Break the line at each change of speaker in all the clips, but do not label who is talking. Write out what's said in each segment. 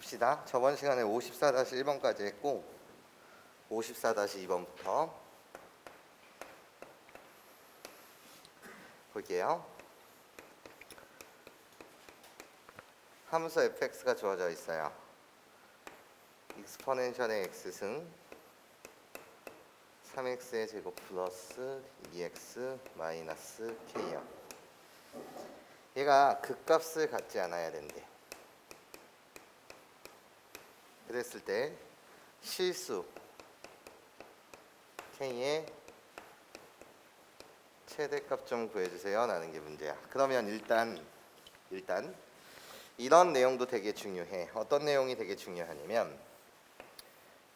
봅시다. 저번 시간에 54-1번까지 했고 54-2번부터 볼게요. 함수 fx가 주어져 있어요. 익스포넨셜의 x승 3x의 제곱 플러스 2x 마이너스 k요. 얘가 극값을 갖지 않아야 된대. 그랬을 때 실수 k의 최대값 좀 구해주세요 라는 게 문제야. 그러면 일단 이런 내용도 되게 중요해. 어떤 내용이 되게 중요하냐면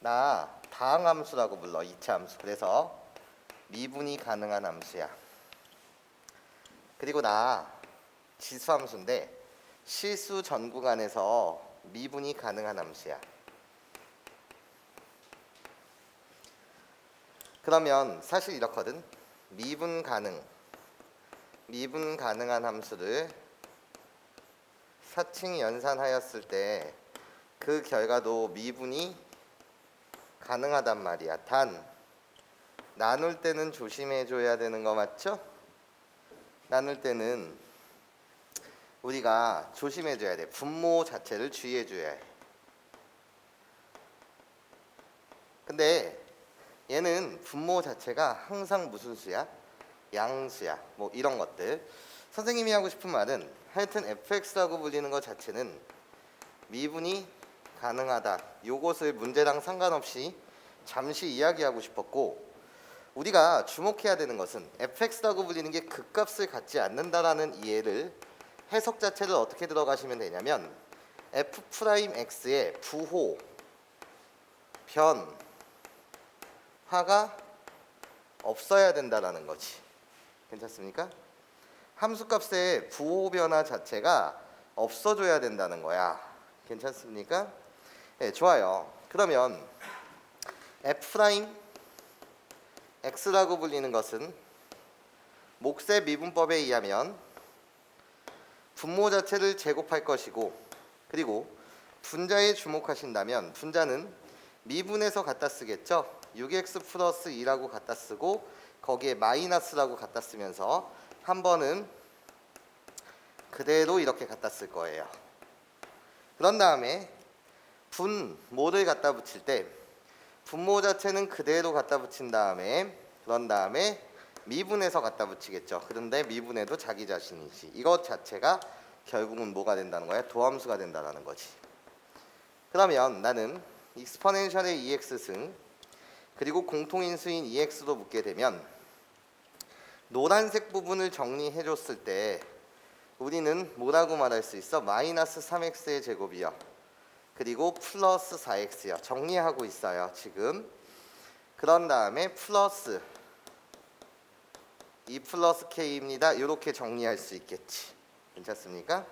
나 다항함수라고 불러. 2차 함수. 그래서 미분이 가능한 함수야. 그리고 나 지수함수인데 실수 전 구간에서 미분이 가능한 함수야. 그러면 사실 이렇거든. 미분 가능한 함수를 사칭 연산하였을 때 그 결과도 미분이 가능하단 말이야. 단 나눌 때는 조심해 줘야 되는 거 맞죠? 나눌 때는 우리가 조심해 줘야 돼. 분모 자체를 주의해 줘야 해. 근데 얘는 분모 자체가 항상 무슨 수야? 양수야. 뭐 이런 것들. 선생님이 하고 싶은 말은 하여튼 fx라고 불리는 것 자체는 미분이 가능하다. 요것을 문제랑 상관없이 잠시 이야기하고 싶었고, 우리가 주목해야 되는 것은 fx라고 불리는 게 극값을 갖지 않는다라는 이해를, 해석 자체를 어떻게 들어가시면 되냐면 f'x의 부호, 변화가 없어야 된다라는 거지. 괜찮습니까? 함수값의 부호 변화 자체가 없어져야 된다는 거야. 괜찮습니까? 네, 좋아요. 그러면 f'x라고 불리는 것은 몫의 미분법에 의하면 분모 자체를 제곱할 것이고, 그리고 분자에 주목하신다면 분자는 미분해서 갖다 쓰겠죠. 6x 플러스 2라고 갖다 쓰고 거기에 마이너스라고 갖다 쓰면서 한 번은 그대로 이렇게 갖다 쓸 거예요. 그런 다음에 분모를 갖다 붙일 때 분모 자체는 그대로 갖다 붙인 다음에, 그런 다음에 미분해서 갖다 붙이겠죠. 그런데 미분해도 자기 자신이지. 이것 자체가 결국은 뭐가 된다는 거야? 도함수가 된다는 거지. 그러면 나는 익스포넨셜의 2x승 그리고 공통인수인 2x도 묻게 되면 노란색 부분을 정리해 줬을 때 우리는 뭐라고 말할 수 있어? 마이너스 3x의 제곱이요. 그리고 플러스 4x요. 정리하고 있어요 지금. 그런 다음에 플러스 2 플러스 k입니다. 이렇게 정리할 수 있겠지. 괜찮습니까?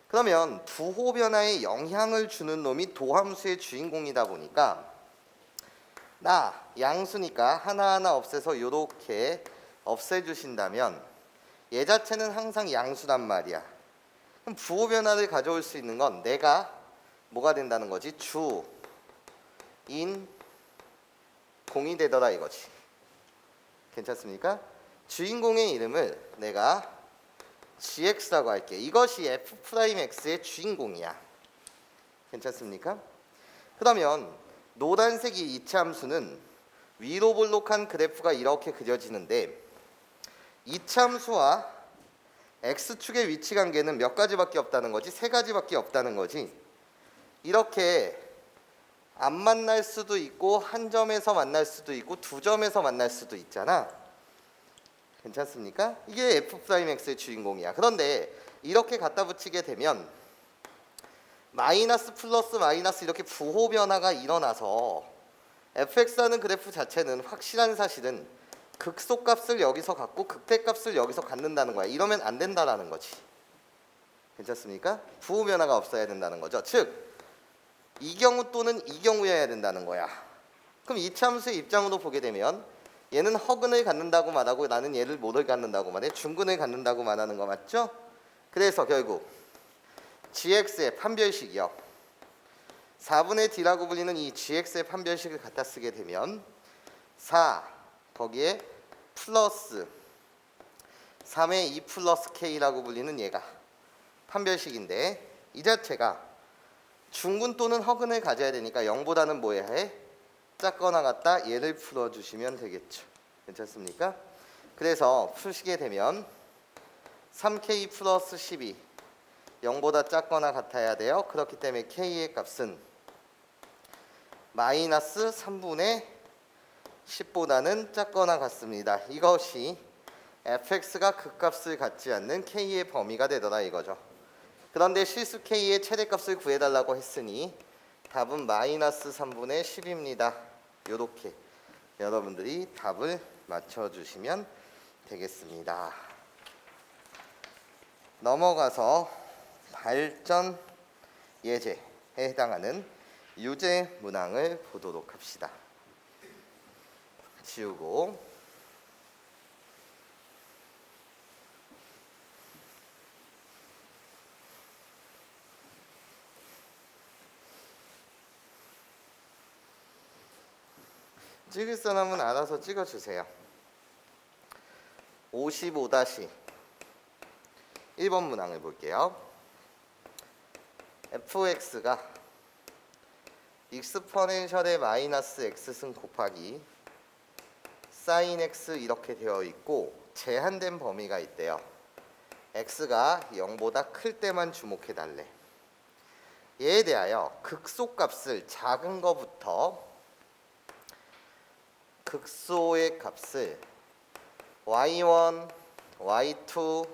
그러면 부호 변화에 영향을 주는 놈이 도함수의 주인공이다 보니까 나 양수니까 하나하나 없애서 이렇게 없애주신다면 얘 자체는 항상 양수란 말이야. 그럼 부호 변화를 가져올 수 있는 건 내가 뭐가 된다는 거지? 주인 공이 되더라 이거지. 괜찮습니까? 주인공의 이름을 내가 gx라고 할게. 이것이 f'x의 주인공이야. 괜찮습니까? 그러면 노란색이 이차 함수는 위로 볼록한 그래프가 이렇게 그려지는데 이차 함수와 x축의 위치 관계는 몇 가지밖에 없다는 거지? 세 가지밖에 없다는 거지. 이렇게 안 만날 수도 있고 한 점에서 만날 수도 있고 두 점에서 만날 수도 있잖아. 괜찮습니까? 이게 f'x의 주인공이야. 그런데 이렇게 갖다 붙이게 되면 마이너스 플러스 마이너스 이렇게 부호 변화가 일어나서 fx라는 그래프 자체는 확실한 사실은 극소값을 여기서 갖고 극대값을 여기서 갖는다는 거야. 이러면 안 된다라는 거지. 괜찮습니까? 부호 변화가 없어야 된다는 거죠. 즉 이 경우 또는 이 경우여야 된다는 거야. 그럼 이차 함수의 입장으로 보게 되면 얘는 허근을 갖는다고 말하고 나는 얘를 뭐를 갖는다고 말해? 중근을 갖는다고 말하는 거 맞죠? 그래서 결국 gx의 판별식이요. 4분의 d라고 불리는 이 gx의 판별식을 갖다 쓰게 되면 4 거기에 플러스 3의 2 플러스 k라고 불리는 얘가 판별식인데 이 자체가 중근 또는 허근을 가져야 되니까 0보다는 뭐 해야 해? 작거나 같다. 얘를 풀어주시면 되겠죠. 괜찮습니까? 그래서 푸시게 되면 3k 플러스 12 0보다 작거나 같아야 돼요. 그렇기 때문에 k의 값은 마이너스 3분의 10보다는 작거나 같습니다. 이것이 fx가 극값을 갖지 않는 k의 범위가 되더라 이거죠. 그런데 실수 k의 최대값을 구해달라고 했으니 답은 마이너스 3분의 10입니다. 이렇게 여러분들이 답을 맞춰주시면 되겠습니다. 넘어가서 발전 예제에 해당하는 유제 문항을 보도록 합시다. 지우고 찍을 사람은 알아서 찍어주세요. 55-1번 문항을 볼게요. fx가 익스포넨셜의 마이너스 x승 곱하기 sin x 이렇게 되어 있고 제한된 범위가 있대요. x가 0보다 클 때만 주목해 달래. 얘에 대하여 극소값을 작은 거부터 극소의 값을 y1, y2,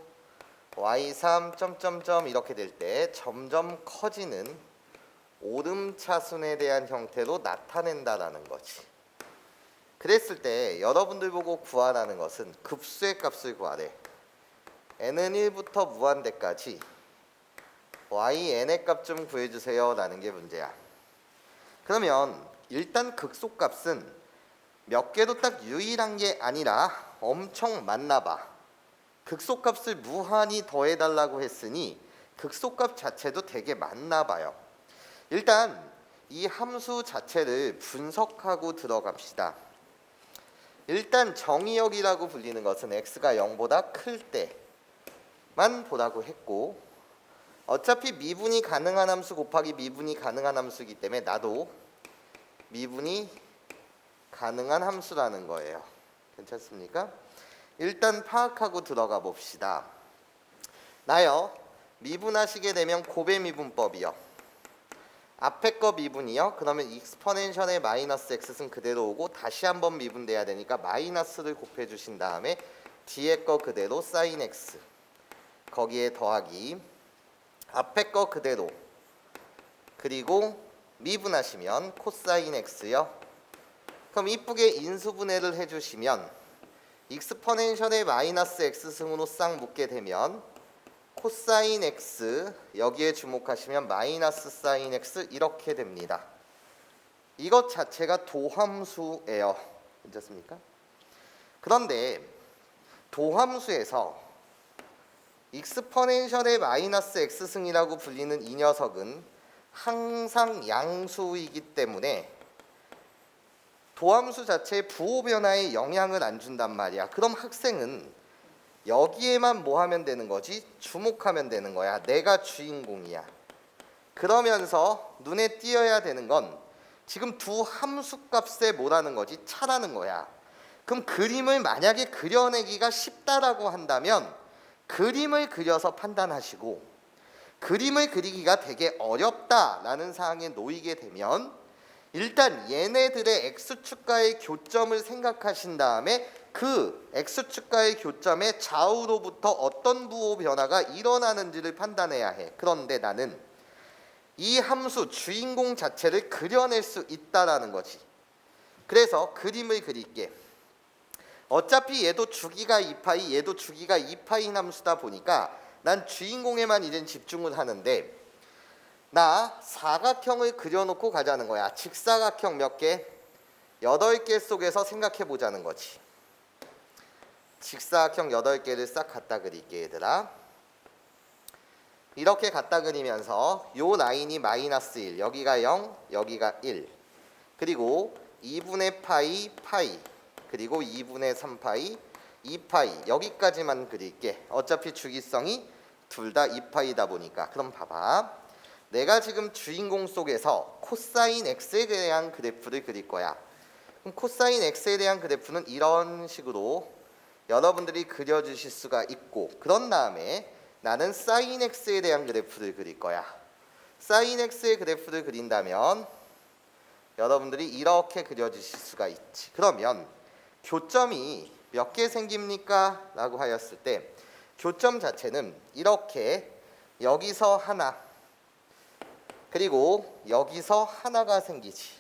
y3 점점점 이렇게 될 때 점점 커지는 오름차순에 대한 형태로 나타낸다라는 거지. 그랬을 때 여러분들 보고 구하라는 것은 급수의 값을 구하래. n은 1부터 무한대까지 yn의 값 좀 구해주세요 라는 게 문제야. 그러면 일단 극소값은 몇 개도 딱 유일한 게 아니라 엄청 많나봐. 극소값을 무한히 더해달라고 했으니 극소값 자체도 되게 많나봐요. 일단 이 함수 자체를 분석하고 들어갑시다. 일단 정의역이라고 불리는 것은 x가 0보다 클 때만 보라고 했고 어차피 미분이 가능한 함수 곱하기 미분이 가능한 함수이기 때문에 나도 미분이 가능한 함수라는 거예요. 괜찮습니까? 일단 파악하고 들어가 봅시다. 나요 미분하시게 되면 곱의 미분법이요. 앞에 거 미분이요. 그러면 익스포넨셜의 마이너스 x승 그대로 오고 다시 한번 미분돼야 되니까 마이너스를 곱해 주신 다음에 뒤에 거 그대로 sin x 거기에 더하기 앞에 거 그대로 그리고 미분하시면 코사인 x요. 그럼 이쁘게 인수분해를 해주시면 익스포넨셜의 마이너스 x승으로 싹 묶게 되면 코사인 x 여기에 주목하시면 마이너스 사인 x 이렇게 됩니다. 이것 자체가 도함수예요. 괜찮습니까? 그런데 도함수에서 익스포넨셜의 마이너스 x승이라고 불리는 이 녀석은 항상 양수이기 때문에 도함수 자체의 부호 변화에 영향을 안 준단 말이야. 그럼 학생은 여기에만 뭐 하면 되는 거지? 주목하면 되는 거야. 내가 주인공이야. 그러면서 눈에 띄어야 되는 건 지금 두 함수값에 뭐라는 거지? 차라는 거야. 그럼 그림을 만약에 그려내기가 쉽다라고 한다면 그림을 그려서 판단하시고 그림을 그리기가 되게 어렵다라는 상황에 놓이게 되면 일단 얘네들의 x축과의 교점을 생각하신 다음에 그 x축과의 교점의 좌우로부터 어떤 부호 변화가 일어나는지를 판단해야 해. 그런데 나는 이 함수 주인공 자체를 그려낼 수 있다라는 거지. 그래서 그림을 그릴게. 어차피 얘도 주기가 2파이 얘도 주기가 2파인 함수다 보니까 난 주인공에만 이젠 집중을 하는데 나 사각형을 그려놓고 가자는 거야. 직사각형 몇 개? 8개 속에서 생각해 보자는 거지. 직사각형 8개를 싹 갖다 그릴게 얘들아. 이렇게 갖다 그리면서 요 라인이 마이너스 1, 여기가 0, 여기가 1. 그리고 2분의 파이, 그리고 2분의 3파이, 2파이 여기까지만 그릴게. 어차피 주기성이 둘 다 2파이다 보니까. 그럼 봐봐. 내가 지금 주인공 속에서 코사인 x에 대한 그래프를 그릴 거야. 그럼 코사인 x에 대한 그래프는 이런 식으로 여러분들이 그려주실 수가 있고, 그런 다음에 나는 사인 x에 대한 그래프를 그릴 거야. 사인 x의 그래프를 그린다면 여러분들이 이렇게 그려주실 수가 있지. 그러면 교점이 몇 개 생깁니까? 라고 하였을 때 교점 자체는 이렇게 여기서 하나, 그리고 여기서 하나가 생기지.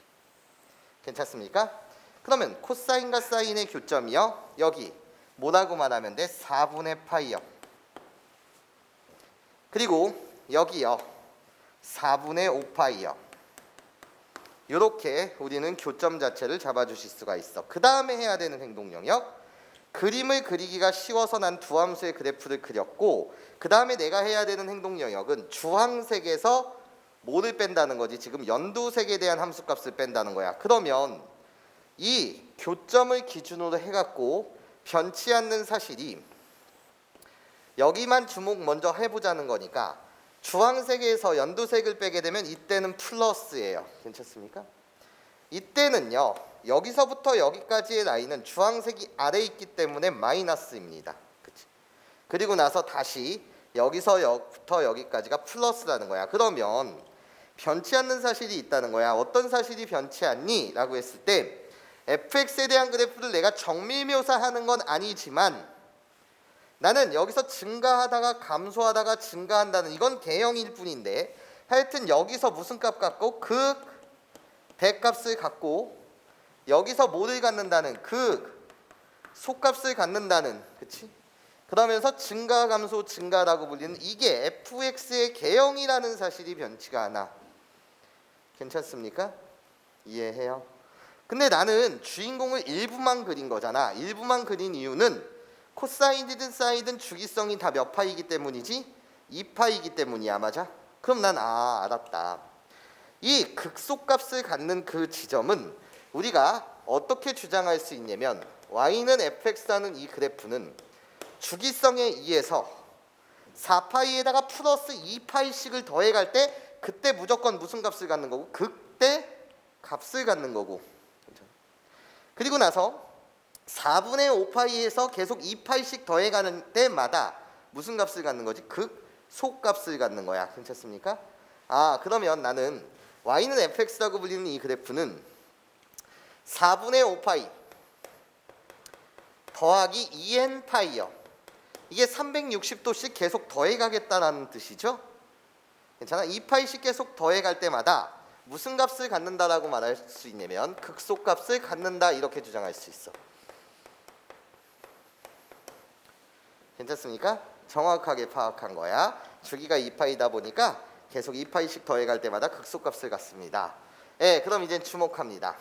괜찮습니까? 그러면 코사인과 사인의 교점이요, 여기 뭐라고 말하면 돼? 4분의 파이요. 그리고 여기요 4분의 5파이요. 이렇게 우리는 교점 자체를 잡아주실 수가 있어. 그 다음에 해야 되는 행동 영역, 그림을 그리기가 쉬워서 난 두 함수의 그래프를 그렸고, 그 다음에 내가 해야 되는 행동 영역은 주황색에서 뭐를 뺀다는 거지? 지금 연두색에 대한 함수값을 뺀다는 거야. 그러면 이 교점을 기준으로 해갖고 변치 않는 사실이 여기만 주목 먼저 해보자는 거니까, 주황색에서 연두색을 빼게 되면 이때는 플러스예요. 괜찮습니까? 이때는요 여기서부터 여기까지의 라인은 주황색이 아래에 있기 때문에 마이너스입니다. 그치? 그리고 나서 다시 여기서부터 여기까지가 플러스라는 거야. 그러면 변치 않는 사실이 있다는 거야. 어떤 사실이 변치 않니? 라고 했을 때 fx에 대한 그래프를 내가 정밀 묘사하는 건 아니지만 나는 여기서 증가하다가 감소하다가 증가한다는, 이건 개형일 뿐인데 하여튼 여기서 무슨 값 갖고 극 대값을 갖고 여기서 뭐를 갖는다는, 극 소값을 갖는다는, 그치? 그러면서 증가 감소 증가라고 불리는 이게 fx의 개형이라는 사실이 변치가 않아. 괜찮습니까? 이해해요? 근데 나는 주인공을 일부만 그린 거잖아. 일부만 그린 이유는 코사인이든 사이든 주기성이 다 몇 파이기 때문이지? 2파이기 때문이야. 맞아? 그럼 난 알았다. 이 극소값을 갖는 그 지점은 우리가 어떻게 주장할 수 있냐면, y는 fx라는 이 그래프는 주기성에 의해서 4파이에다가 플러스 2파이씩을 더해갈 때 그때 무조건 무슨 값을 갖는 거고? 극대 값을 갖는 거고. 그리고 나서 4분의 5파이에서 계속 2파이씩 더해가는 때마다 무슨 값을 갖는 거지? 극소값을 갖는 거야. 괜찮습니까? 그러면 나는 y는 fx라고 불리는 이 그래프는 4분의 5파이 더하기 2n파이요. 이게 360도씩 계속 더해가겠다라는 뜻이죠. 괜찮아? 2파이씩 계속 더해갈 때마다 무슨 값을 갖는다라고 말할 수 있냐면 극소값을 갖는다, 이렇게 주장할 수 있어. 괜찮습니까? 정확하게 파악한 거야. 주기가 2파이다 보니까 계속 2파이씩 더해갈 때마다 극소값을 갖습니다. 그럼 이제 주목합니다.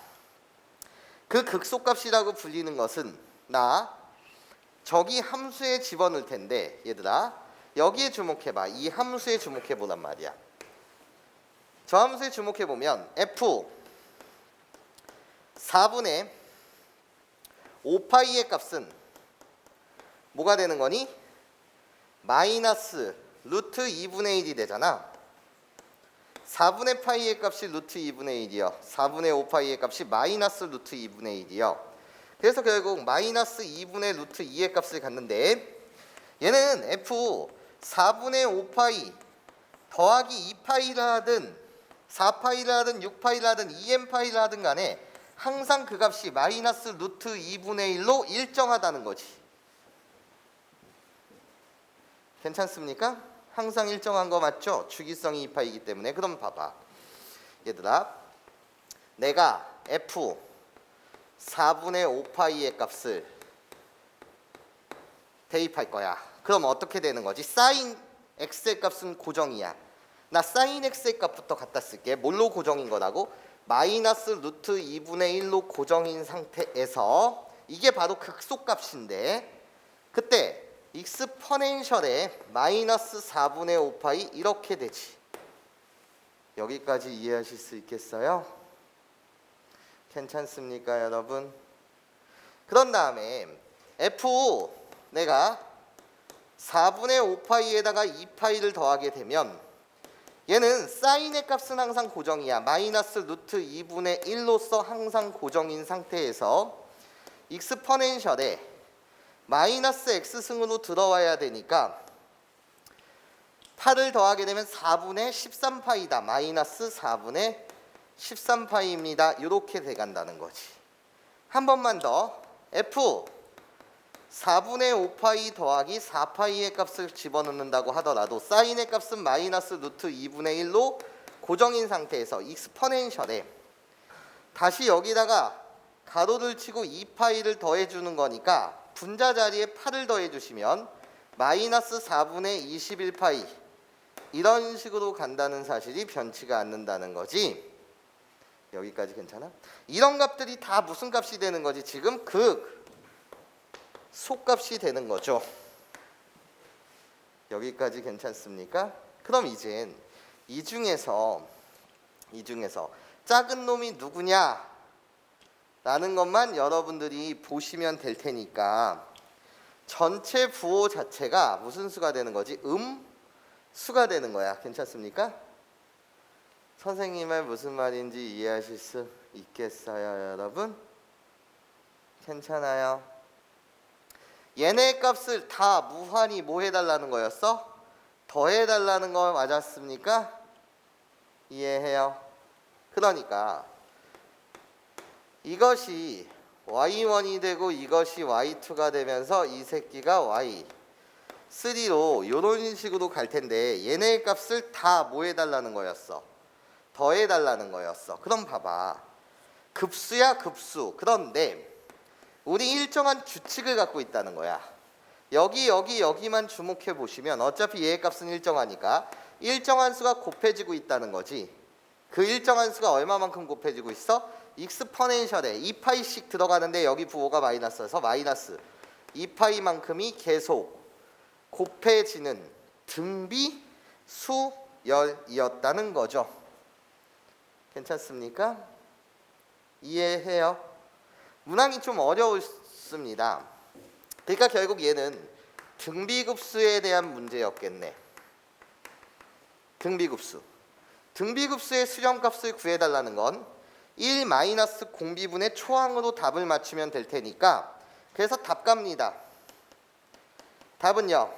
그 극소값이라고 불리는 것은 저기 함수에 집어넣을 텐데, 얘들아 여기에 주목해봐. 이 함수에 주목해보란 말이야. 저 함수에 주목해보면 f 4분의 5파이의 값은 뭐가 되는 거니? 마이너스 루트 2분의 1이 되잖아. 4분의 파이의 값이 루트 2분의 1이요. 4분의 5파이의 값이 마이너스 루트 2분의 1이요. 그래서 결국 마이너스 2분의 루트 2의 값을 갖는데, 얘는 f 4분의 5파이 더하기 2파이를 하든 4파이를 하든 6파이를 하든 2n파이를 하든 간에 항상 그 값이 마이너스 루트 2분의 1로 일정하다는 거지. 괜찮습니까? 항상 일정한 거 맞죠? 주기성이 2파이기 때문에. 그럼 봐봐 얘들아, 내가 f 4분의 5파이의 값을 대입할 거야. 그럼 어떻게 되는 거지? 사인 x의 값은 고정이야. 나 사인 x의 값부터 갖다 쓸게. 뭘로 고정인 거라고? 마이너스 루트 2분의 1로 고정인 상태에서 이게 바로 극소값인데, 그때 익스퍼넨셜에 마이너스 4분의 5파이 이렇게 되지. 여기까지 이해하실 수 있겠어요? 괜찮습니까, 여러분? 그런 다음에 F 내가 4분의 5파이에다가 2파이를 더하게 되면 얘는 사인의 값은 항상 고정이야. 마이너스 루트 2분의 1로서 항상 고정인 상태에서 익스퍼넨셜에 마이너스 x승으로 들어와야 되니까 8을 더하게 되면 4분의 13파이다. 마이너스 4분의 13파이입니다. 이렇게 돼간다는 거지. 한 번만 더. F 4분의 5파이 더하기 4파이의 값을 집어넣는다고 하더라도 사인의 값은 마이너스 루트 2분의 1로 고정인 상태에서 익스퍼넨셜에 다시 여기다가 가로를 치고 2파이를 더해주는 거니까 분자 자리에 8을 더해주시면 마이너스 4분의 21파이 이런 식으로 간다는 사실이 변치가 않는다는 거지. 여기까지 괜찮아? 이런 값들이 다 무슨 값이 되는 거지? 지금 극 속값이 되는 거죠. 여기까지 괜찮습니까? 그럼 이젠 이 중에서 작은 놈이 누구냐 라는 것만 여러분들이 보시면 될 테니까 전체 부호 자체가 무슨 수가 되는 거지? 수가 되는 거야. 괜찮습니까? 선생님 말 무슨 말인지 이해하실 수 있겠어요, 여러분? 괜찮아요? 얘네 값을 다 무한히 뭐 해달라는 거였어? 더해달라는 거 맞았습니까? 이해해요? 그러니까 이것이 y1이 되고 이것이 y2가 되면서 이 새끼가 y3로 이런 식으로 갈 텐데 얘네 값을 다 뭐 해달라는 거였어? 더해달라는 거였어. 그럼 봐봐. 급수야 급수. 그런데 우리 일정한 규칙을 갖고 있다는 거야. 여기만 주목해 보시면 어차피 얘의 값은 일정하니까 일정한 수가 곱해지고 있다는 거지. 그 일정한 수가 얼마만큼 곱해지고 있어? 익스퍼넨셜에 2파이씩 들어가는데 여기 부호가 마이너스여서 마이너스 2파이만큼이 계속 곱해지는 등비 수열이었다는 거죠. 괜찮습니까? 이해해요? 문항이 좀 어려웠습니다. 그러니까 결국 얘는 등비급수에 대한 문제였겠네. 등비급수의 수렴값을 구해달라는 건 1 마이너스 공비분의 초항으로 답을 맞추면 될 테니까 그래서 답 갑니다. 답은요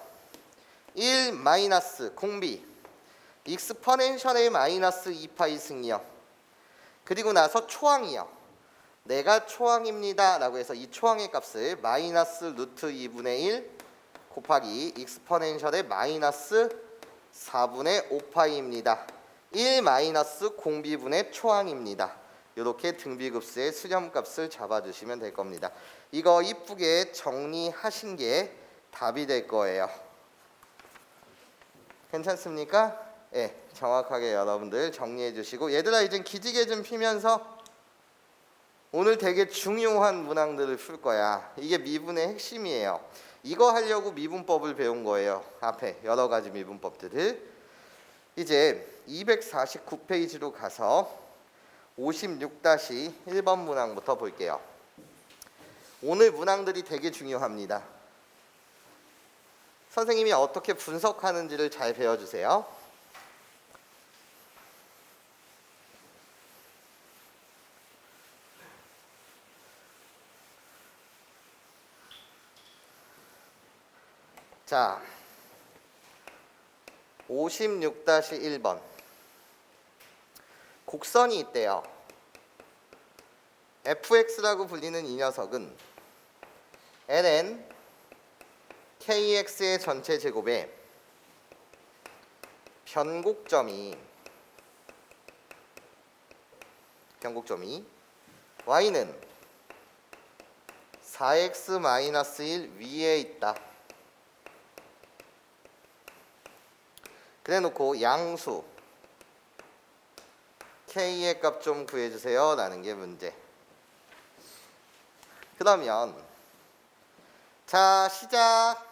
1 마이너스 공비 익스퍼넨셜의 마이너스 2파이 승이요. 그리고 나서 초항이요. 내가 초항입니다 라고 해서 이 초항의 값을 마이너스 루트 2분의 1 곱하기 익스퍼넨셜의 마이너스 4분의 5파이입니다. 1 마이너스 공비분의 초항입니다. 이렇게 등비급수의 수렴값을 잡아주시면 될 겁니다. 이거 이쁘게 정리하신 게 답이 될 거예요. 괜찮습니까? 네, 정확하게 여러분들 정리해 주시고 얘들아 이제 기지개 좀 피면서 오늘 되게 중요한 문항들을 풀 거야. 이게 미분의 핵심이에요. 이거 하려고 미분법을 배운 거예요. 앞에 여러 가지 미분법들을. 이제 249페이지로 가서 56-1번 문항부터 볼게요. 오늘 문항들이 되게 중요합니다. 선생님이 어떻게 분석하는지를 잘 배워주세요. 자, 56-1번 곡선이 있대요. fx라고 불리는 이 녀석은 ln kx의 전체 제곱에 변곡점이 y는 4x-1 위에 있다. 그래놓고 양수 k의 값 좀 구해주세요 라는 게 문제. 그러면 자 시작.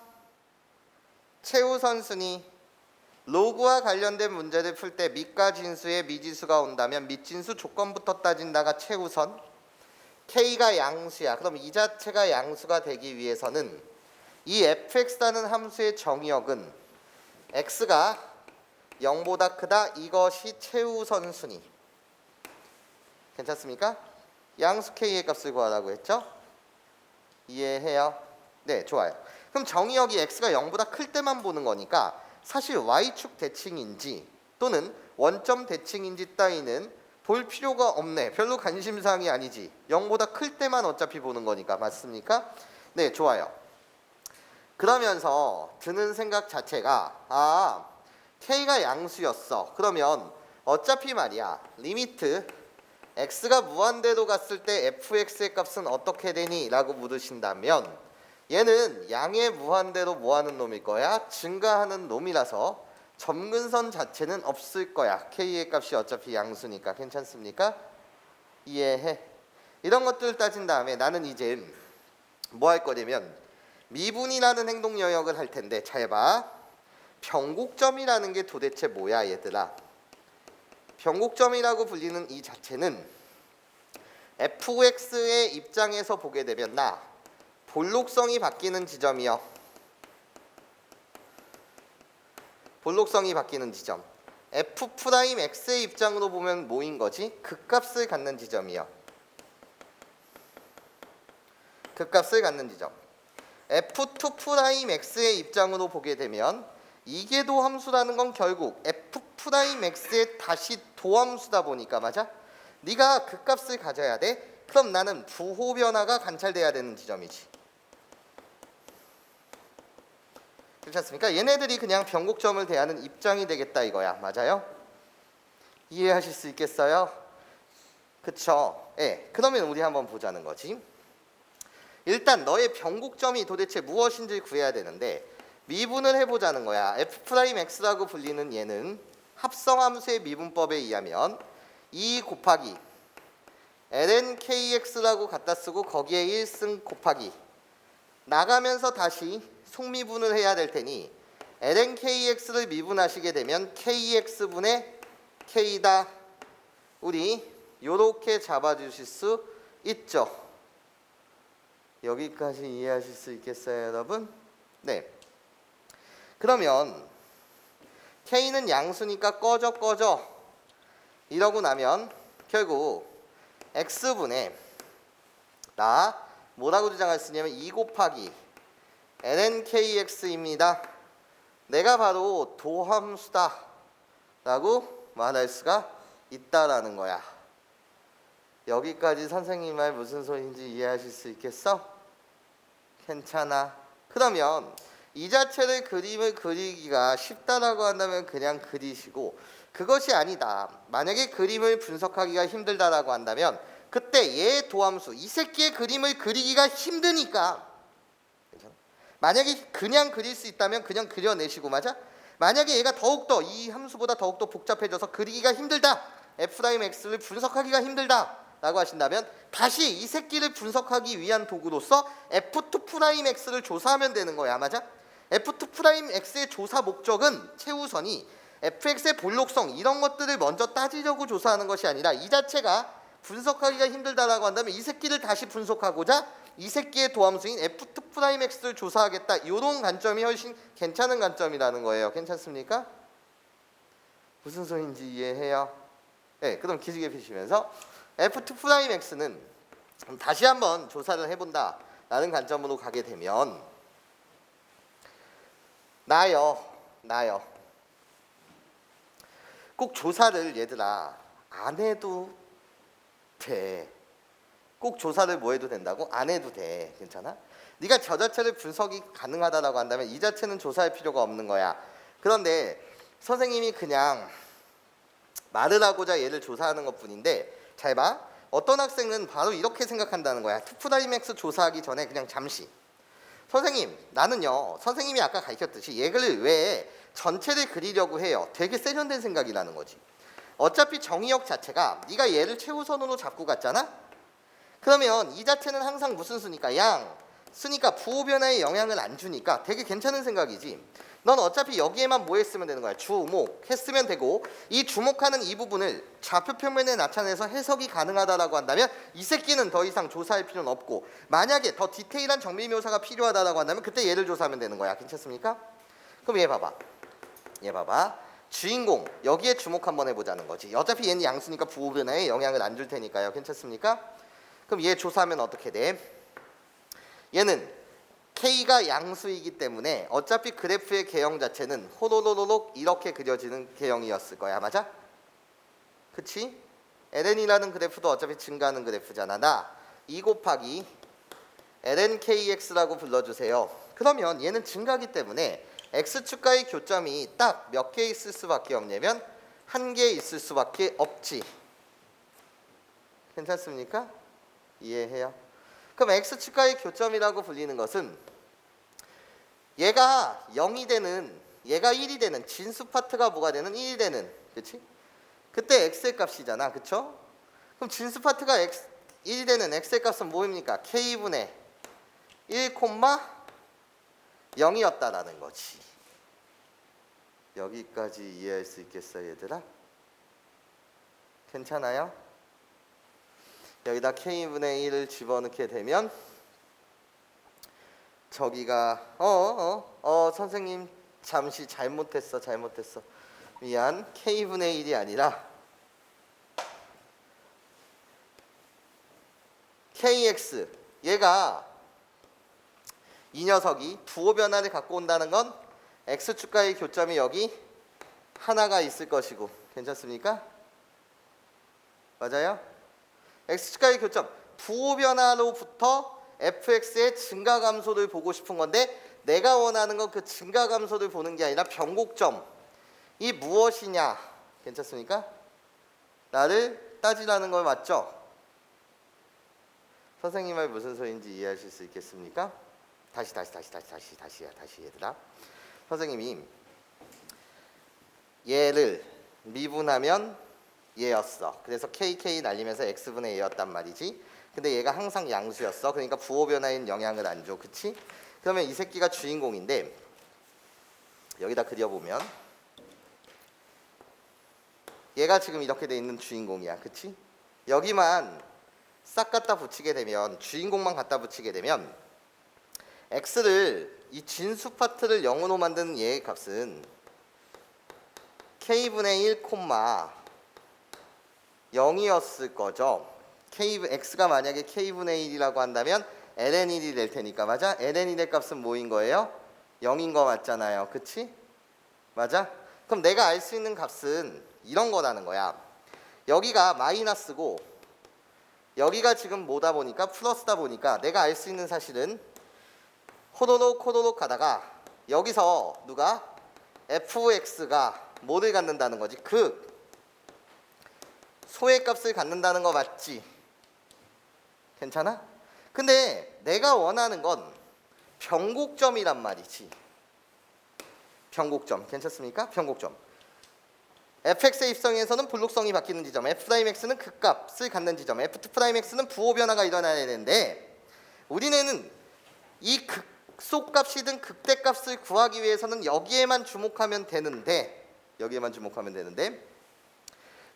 최우선 순위. 로그와 관련된 문제를 풀 때 밑과 진수에 미지수가 온다면 밑진수 조건부터 따진다가 최우선. K가 양수야. 그럼 이 자체가 양수가 되기 위해서는 이 fx라는 함수의 정의역은 x가 0보다 크다. 이것이 최우선 순위. 괜찮습니까? 양수 K의 값을 구하라고 했죠? 이해해요? 네, 좋아요. 그럼 정의역이 x가 0보다 클 때만 보는 거니까 사실 y축 대칭인지 또는 원점 대칭인지 따위는 볼 필요가 없네. 별로 관심사항이 아니지. 0보다 클 때만 어차피 보는 거니까. 맞습니까? 네, 좋아요. 그러면서 드는 생각 자체가 K가 양수였어. 그러면 어차피 말이야. 리미트 x가 무한대로 갔을 때 fx의 값은 어떻게 되니? 라고 물으신다면 얘는 양의 무한대로 뭐하는 놈일 거야? 증가하는 놈이라서 점근선 자체는 없을 거야. k의 값이 어차피 양수니까. 괜찮습니까? 이해해? 이런 것들을 따진 다음에 나는 이제 뭐 할 거냐면 미분이라는 행동 영역을 할 텐데 잘 봐. 변곡점이라는 게 도대체 뭐야 얘들아? 변곡점이라고 불리는 이 자체는 fx의 입장에서 보게 되면 나 볼록성이 바뀌는 지점이요. 볼록성이 바뀌는 지점. f'x의 입장으로 보면 뭐인 거지? 극값을 갖는 지점이요. 극값을 갖는 지점. f2'x의 입장으로 보게 되면 이게 도함수라는 건 결국 f'x의 다시 도함수다 보니까 맞아? 네가 극값을 가져야 돼. 그럼 나는 부호 변화가 관찰돼야 되는 지점이지. 괜찮습니까? 얘네들이 그냥 변곡점을 대하는 입장이 되겠다 이거야. 맞아요? 이해하실 수 있겠어요? 그쵸? 예. 그러면 우리 한번 보자는 거지. 일단 너의 변곡점이 도대체 무엇인지 구해야 되는데 미분을 해보자는 거야. f'x라고 불리는 얘는 합성함수의 미분법에 의하면 2 곱하기 lnkx라고 갖다 쓰고 거기에 1승 곱하기 나가면서 다시 속미분을 해야 될 테니 lnkx를 미분하시게 되면 kx분의 k다. 우리 요렇게 잡아주실 수 있죠. 여기까지 이해하실 수 있겠어요 여러분? 네. 그러면 k는 양수니까 꺼져 이러고 나면 결국 x분의 나 뭐라고 주장할 수 있냐면 2 곱하기 lnkx입니다. 내가 바로 도함수다 라고 말할 수가 있다라는 거야. 여기까지 선생님 말 무슨 소리인지 이해하실 수 있겠어? 괜찮아. 그러면 이 자체를 그림을 그리기가 쉽다라고 한다면 그냥 그리시고 그것이 아니다. 만약에 그림을 분석하기가 힘들다라고 한다면 그때 얘 도함수 이 새끼의 그림을 그리기가 힘드니까 괜찮아? 만약에 그냥 그릴 수 있다면 그냥 그려내시고 맞아? 만약에 얘가 더욱더 이 함수보다 더욱더 복잡해져서 그리기가 힘들다. f'x를 분석하기가 힘들다. 라고 하신다면 다시 이 새끼를 분석하기 위한 도구로서 f2'x를 조사하면 되는 거야. 맞아? f2'x의 조사 목적은 최우선이 fx의 볼록성 이런 것들을 먼저 따지려고 조사하는 것이 아니라 이 자체가 분석하기가 힘들다라고 한다면 이 새끼를 다시 분석하고자 이 새끼의 도함수인 f2'x를 조사하겠다. 이런 관점이 훨씬 괜찮은 관점이라는 거예요. 괜찮습니까? 무슨 소리인지 이해해요? 네, 그럼 기지개 펴시면서 f2'x는 다시 한번 조사를 해본다 라는 관점으로 가게 되면 나요 꼭 조사를 얘들아 안 해도 돼. 꼭 조사를 뭐 해도 된다고? 안 해도 돼. 괜찮아? 네가 저 자체를 분석이 가능하다라고 한다면 이 자체는 조사할 필요가 없는 거야. 그런데 선생님이 그냥 말을 하고자 얘를 조사하는 것뿐인데 잘 봐. 어떤 학생은 바로 이렇게 생각한다는 거야. 2'x 조사하기 전에 그냥 잠시 선생님 나는요 선생님이 아까 가르쳤듯이 얘를 왜 전체를 그리려고 해요. 되게 세련된 생각이라는 거지. 어차피 정의역 자체가 네가 얘를 최우선으로 잡고 갔잖아. 그러면 이 자체는 항상 무슨 수니까 양 수니까 부호 변화에 영향을 안 주니까 되게 괜찮은 생각이지. 넌 어차피 여기에만 뭐 했으면 되는 거야. 주목 했으면 되고, 이 주목하는 이 부분을 좌표 평면에 나타내서 해석이 가능하다라고 한다면 이 새끼는 더 이상 조사할 필요는 없고, 만약에 더 디테일한 정밀 묘사가 필요하다라고 한다면 그때 얘를 조사하면 되는 거야. 괜찮습니까? 그럼 얘 봐봐. 얘 봐봐. 주인공 여기에 주목 한번 해보자는 거지. 어차피 얘는 양수니까 부호 변화에 영향을 안 줄 테니까요. 괜찮습니까? 그럼 얘 조사하면 어떻게 돼? 얘는 K가 양수이기 때문에 어차피 그래프의 개형 자체는 호로로로록 이렇게 그려지는 개형이었을 거야. 맞아? 그치? ln이라는 그래프도 어차피 증가하는 그래프잖아. 나 2 곱하기 lnkx라고 불러주세요. 그러면 얘는 증가하기 때문에 x축과의 교점이 딱 몇 개 있을 수밖에 없냐면 한 개 있을 수밖에 없지. 괜찮습니까? 이해해요? 그럼 x축과의 교점이라고 불리는 것은 얘가 0이 되는, 얘가 1이 되는, 진수 파트가 뭐가 되는? 1이 되는, 그치? 그때 x의 값이잖아, 그쵸? 그럼 진수 파트가 1이 되는 x의 값은 뭐입니까? k분의 1, 0이었다라는 거지. 여기까지 이해할 수 있겠어, 얘들아? 괜찮아요? 여기다 k분의 1을 집어넣게 되면 저기가 선생님 잠시 잘못했어. 미안. k분의 1이 아니라 kx. 얘가 이 녀석이 부호 변화를 갖고 온다는 건 x축과의 교점이 여기 하나가 있을 것이고. 괜찮습니까? 맞아요? x축과의 교점 부호 변화로부터 fx의 증가 감소를 보고 싶은 건데, 내가 원하는 건 그 증가 감소를 보는 게 아니라 변곡점이 무엇이냐. 괜찮습니까? 나를 따지라는 걸 맞죠? 선생님 말 무슨 소리인지 이해하실 수 있겠습니까? 다시 얘들아. 선생님이 얘를 미분하면 얘였어. 그래서 KK 날리면서 x분의 a였단 말이지. 근데 얘가 항상 양수였어. 그러니까 부호 변화엔 영향을 안 줘. 그치? 그러면 이 새끼가 주인공인데, 여기다 그려보면 얘가 지금 이렇게 돼 있는 주인공이야. 그치? 여기만 싹 갖다 붙이게 되면, 주인공만 갖다 붙이게 되면 x를, 이 진수 파트를 0으로 만드는 얘의 값은 k분의 1, 0이었을 거죠. x가 만약에 k분의 1이라고 한다면 ln1이 될 테니까. 맞아? ln1의 값은 뭐인 거예요? 0인 거 맞잖아요. 그치? 맞아? 그럼 내가 알 수 있는 값은 이런 거라는 거야. 여기가 마이너스고 여기가 지금 뭐다 보니까 플러스다 보니까 내가 알 수 있는 사실은 호도록 가다가 여기서 누가? fx가 뭐를 갖는다는 거지? 소의 값을 갖는다는 거 맞지? 괜찮아? 근데 내가 원하는 건 변곡점이란 말이지. 변곡점. 괜찮습니까? 변곡점. fx의 입성에서는 불록성이 바뀌는 지점, f'x는 극값을 갖는 지점, f'x는 부호 변화가 일어나야 되는데, 우리는 이 극소값이든 극대값을 구하기 위해서는 여기에만 주목하면 되는데,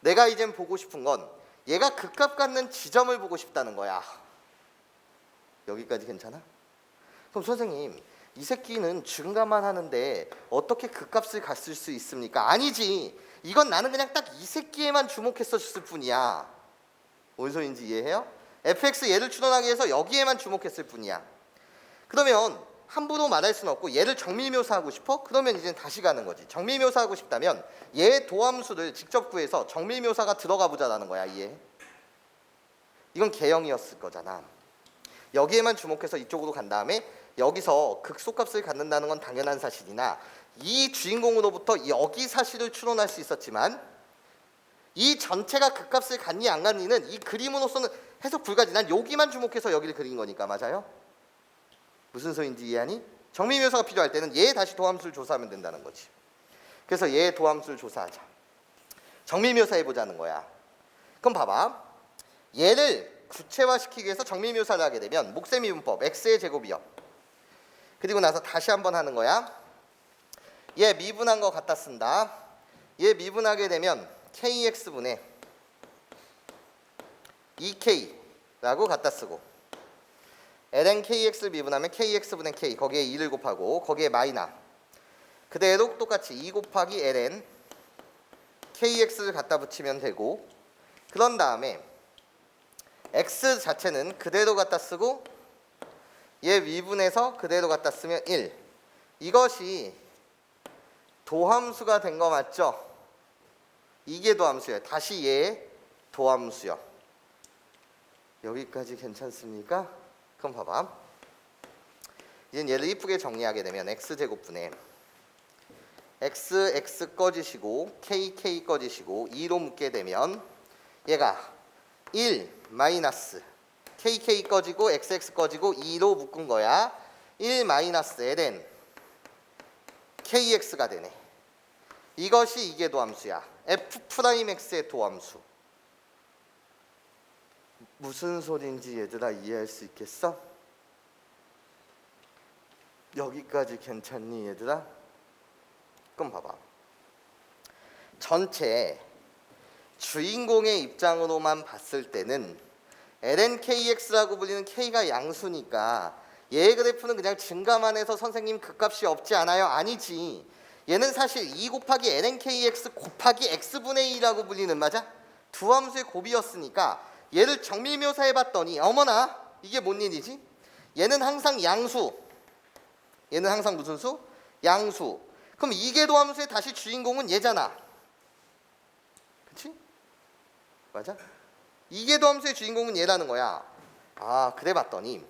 내가 이젠 보고 싶은 건 얘가 극값 갖는 지점을 보고 싶다는 거야. 여기까지 괜찮아? 그럼 선생님, 이 새끼는 증가만 하는데 어떻게 극값을 갔을 수 있습니까? 아니지. 이건 나는 그냥 딱 이 새끼에만 주목했었을 뿐이야. 뭔 소리인지 이해해요? fx 얘를 추론하기 위해서 여기에만 주목했을 뿐이야. 그러면 함부로 말할 수는 없고, 얘를 정밀묘사하고 싶어? 그러면 이제 다시 가는 거지. 정밀묘사하고 싶다면 얘 도함수를 직접 구해서 정밀묘사가 들어가 보자라는 거야. 이해? 이건 개형이었을 거잖아. 여기에만 주목해서 이쪽으로 간 다음에 여기서 극소값을 갖는다는 건 당연한 사실이나, 이 주인공으로부터 여기 사실을 추론할 수 있었지만 이 전체가 극값을 갖니 안 갖니는 이 그림으로서는 해석 불가지. 난 여기만 주목해서 여기를 그린 거니까. 맞아요? 무슨 소리인지 이해하니? 정밀묘사가 필요할 때는 얘 다시 도함수를 조사하면 된다는 거지. 그래서 얘 도함수를 조사하자. 정밀묘사 해보자는 거야. 그럼 봐봐. 얘를 구체화시키기 위해서 정밀묘사를 하게 되면 목세미분법 x의 제곱이요. 그리고 나서 다시 한번 하는 거야. 얘 미분한 거 갖다 쓴다. 얘 미분하게 되면 kx분의 2k라고 갖다 쓰고 ln kx를 미분하면 kx분의 k 거기에 2를 곱하고 거기에 마이너 그대로 똑같이 2 곱하기 ln kx를 갖다 붙이면 되고 그런 다음에 x 자체는 그대로 갖다 쓰고 얘 미분해서 그대로 갖다 쓰면 1 이것이 도함수가 된 거 맞죠? 이게 도함수예요. 다시 얘 도함수요. 여기까지 괜찮습니까? 그럼 봐봐. 이제 얘를 이쁘게 정리하게 되면 x제곱분의 x 꺼지시고 k 꺼지시고 2로 묶게 되면 얘가 1 마이너스 k 꺼지고 x 꺼지고 2로 묶은 거야. 1 마이너스 ln kx가 되네. 이것이 이게 도함수야. f'x의 도함수. 무슨 소린지 얘들아 이해할 수 있겠어? 여기까지 괜찮니 얘들아? 그럼 봐봐. 전체 주인공의 입장으로만 봤을 때는 ln kx라고 불리는 k가 양수니까 얘의 그래프는 그냥 증가만 해서 선생님 극값이 없지 않아요? 아니지. 얘는 사실 2 곱하기 ln kx 곱하기 x분의 2라고 불리는 맞아? 두 함수의 곱이었으니까 얘를 정밀묘사해봤더니 어머나 이게 뭔 일이지? 얘는 항상 양수. 얘는 항상 무슨 수? 양수. 그럼 이계도함수의 다시 주인공은 얘잖아. 그치? 맞아? 이계도함수의 주인공은 얘라는 거야. 아 그래 봤더니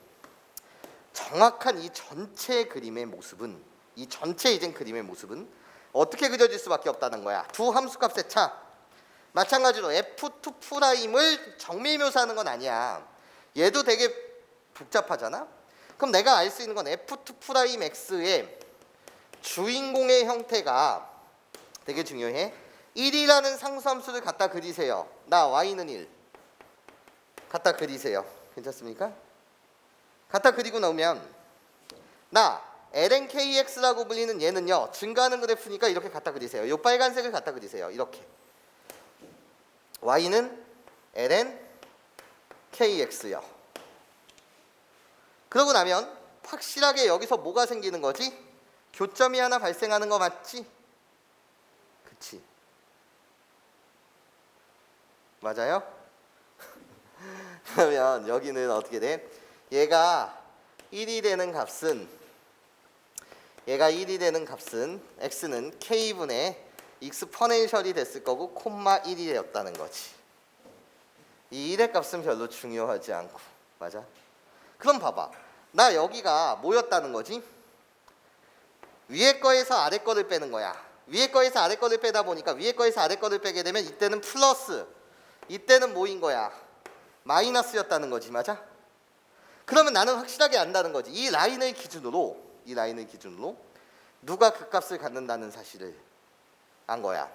정확한 이 전체 그림의 모습은 이 전체 이젠 그림의 모습은 어떻게 그려질 수밖에 없다는 거야. 두 함수값의 차. 마찬가지로 f2'을 정밀묘사하는 건 아니야. 얘도 되게 복잡하잖아. 그럼 내가 알 수 있는 건 f2'x의 주인공의 형태가 되게 중요해. 1이라는 상수함수를 갖다 그리세요. 나 y는 1 갖다 그리세요. 괜찮습니까? 갖다 그리고 나오면 나 ln kx라고 불리는 얘는요 증가하는 그래프니까 이렇게 갖다 그리세요. 요 빨간색을 갖다 그리세요. 이렇게 y는 ln kx요. 그러고 나면 확실하게 여기서 뭐가 생기는 거지? 교점이 하나 발생하는 거 맞지? 그치? 맞아요? 그러면 여기는 어떻게 돼? 얘가 1이 되는 값은 x는 k분의 익스포넨셜이 됐을 거고 콤마 1이 되었다는 거지. 이 1의 값은 별로 중요하지 않고. 맞아? 그럼 봐봐. 나 여기가 뭐였다는 거지? 위에 거에서 아래 거를 빼는 거야. 위에 거에서 아래 거를 빼다 보니까 위에 거에서 아래 거를 빼게 되면 이때는 플러스, 이때는 뭐인 거야? 마이너스였다는 거지. 맞아? 그러면 나는 확실하게 안다는 거지. 이 라인을 기준으로 누가 그 값을 갖는다는 사실을 안 거야.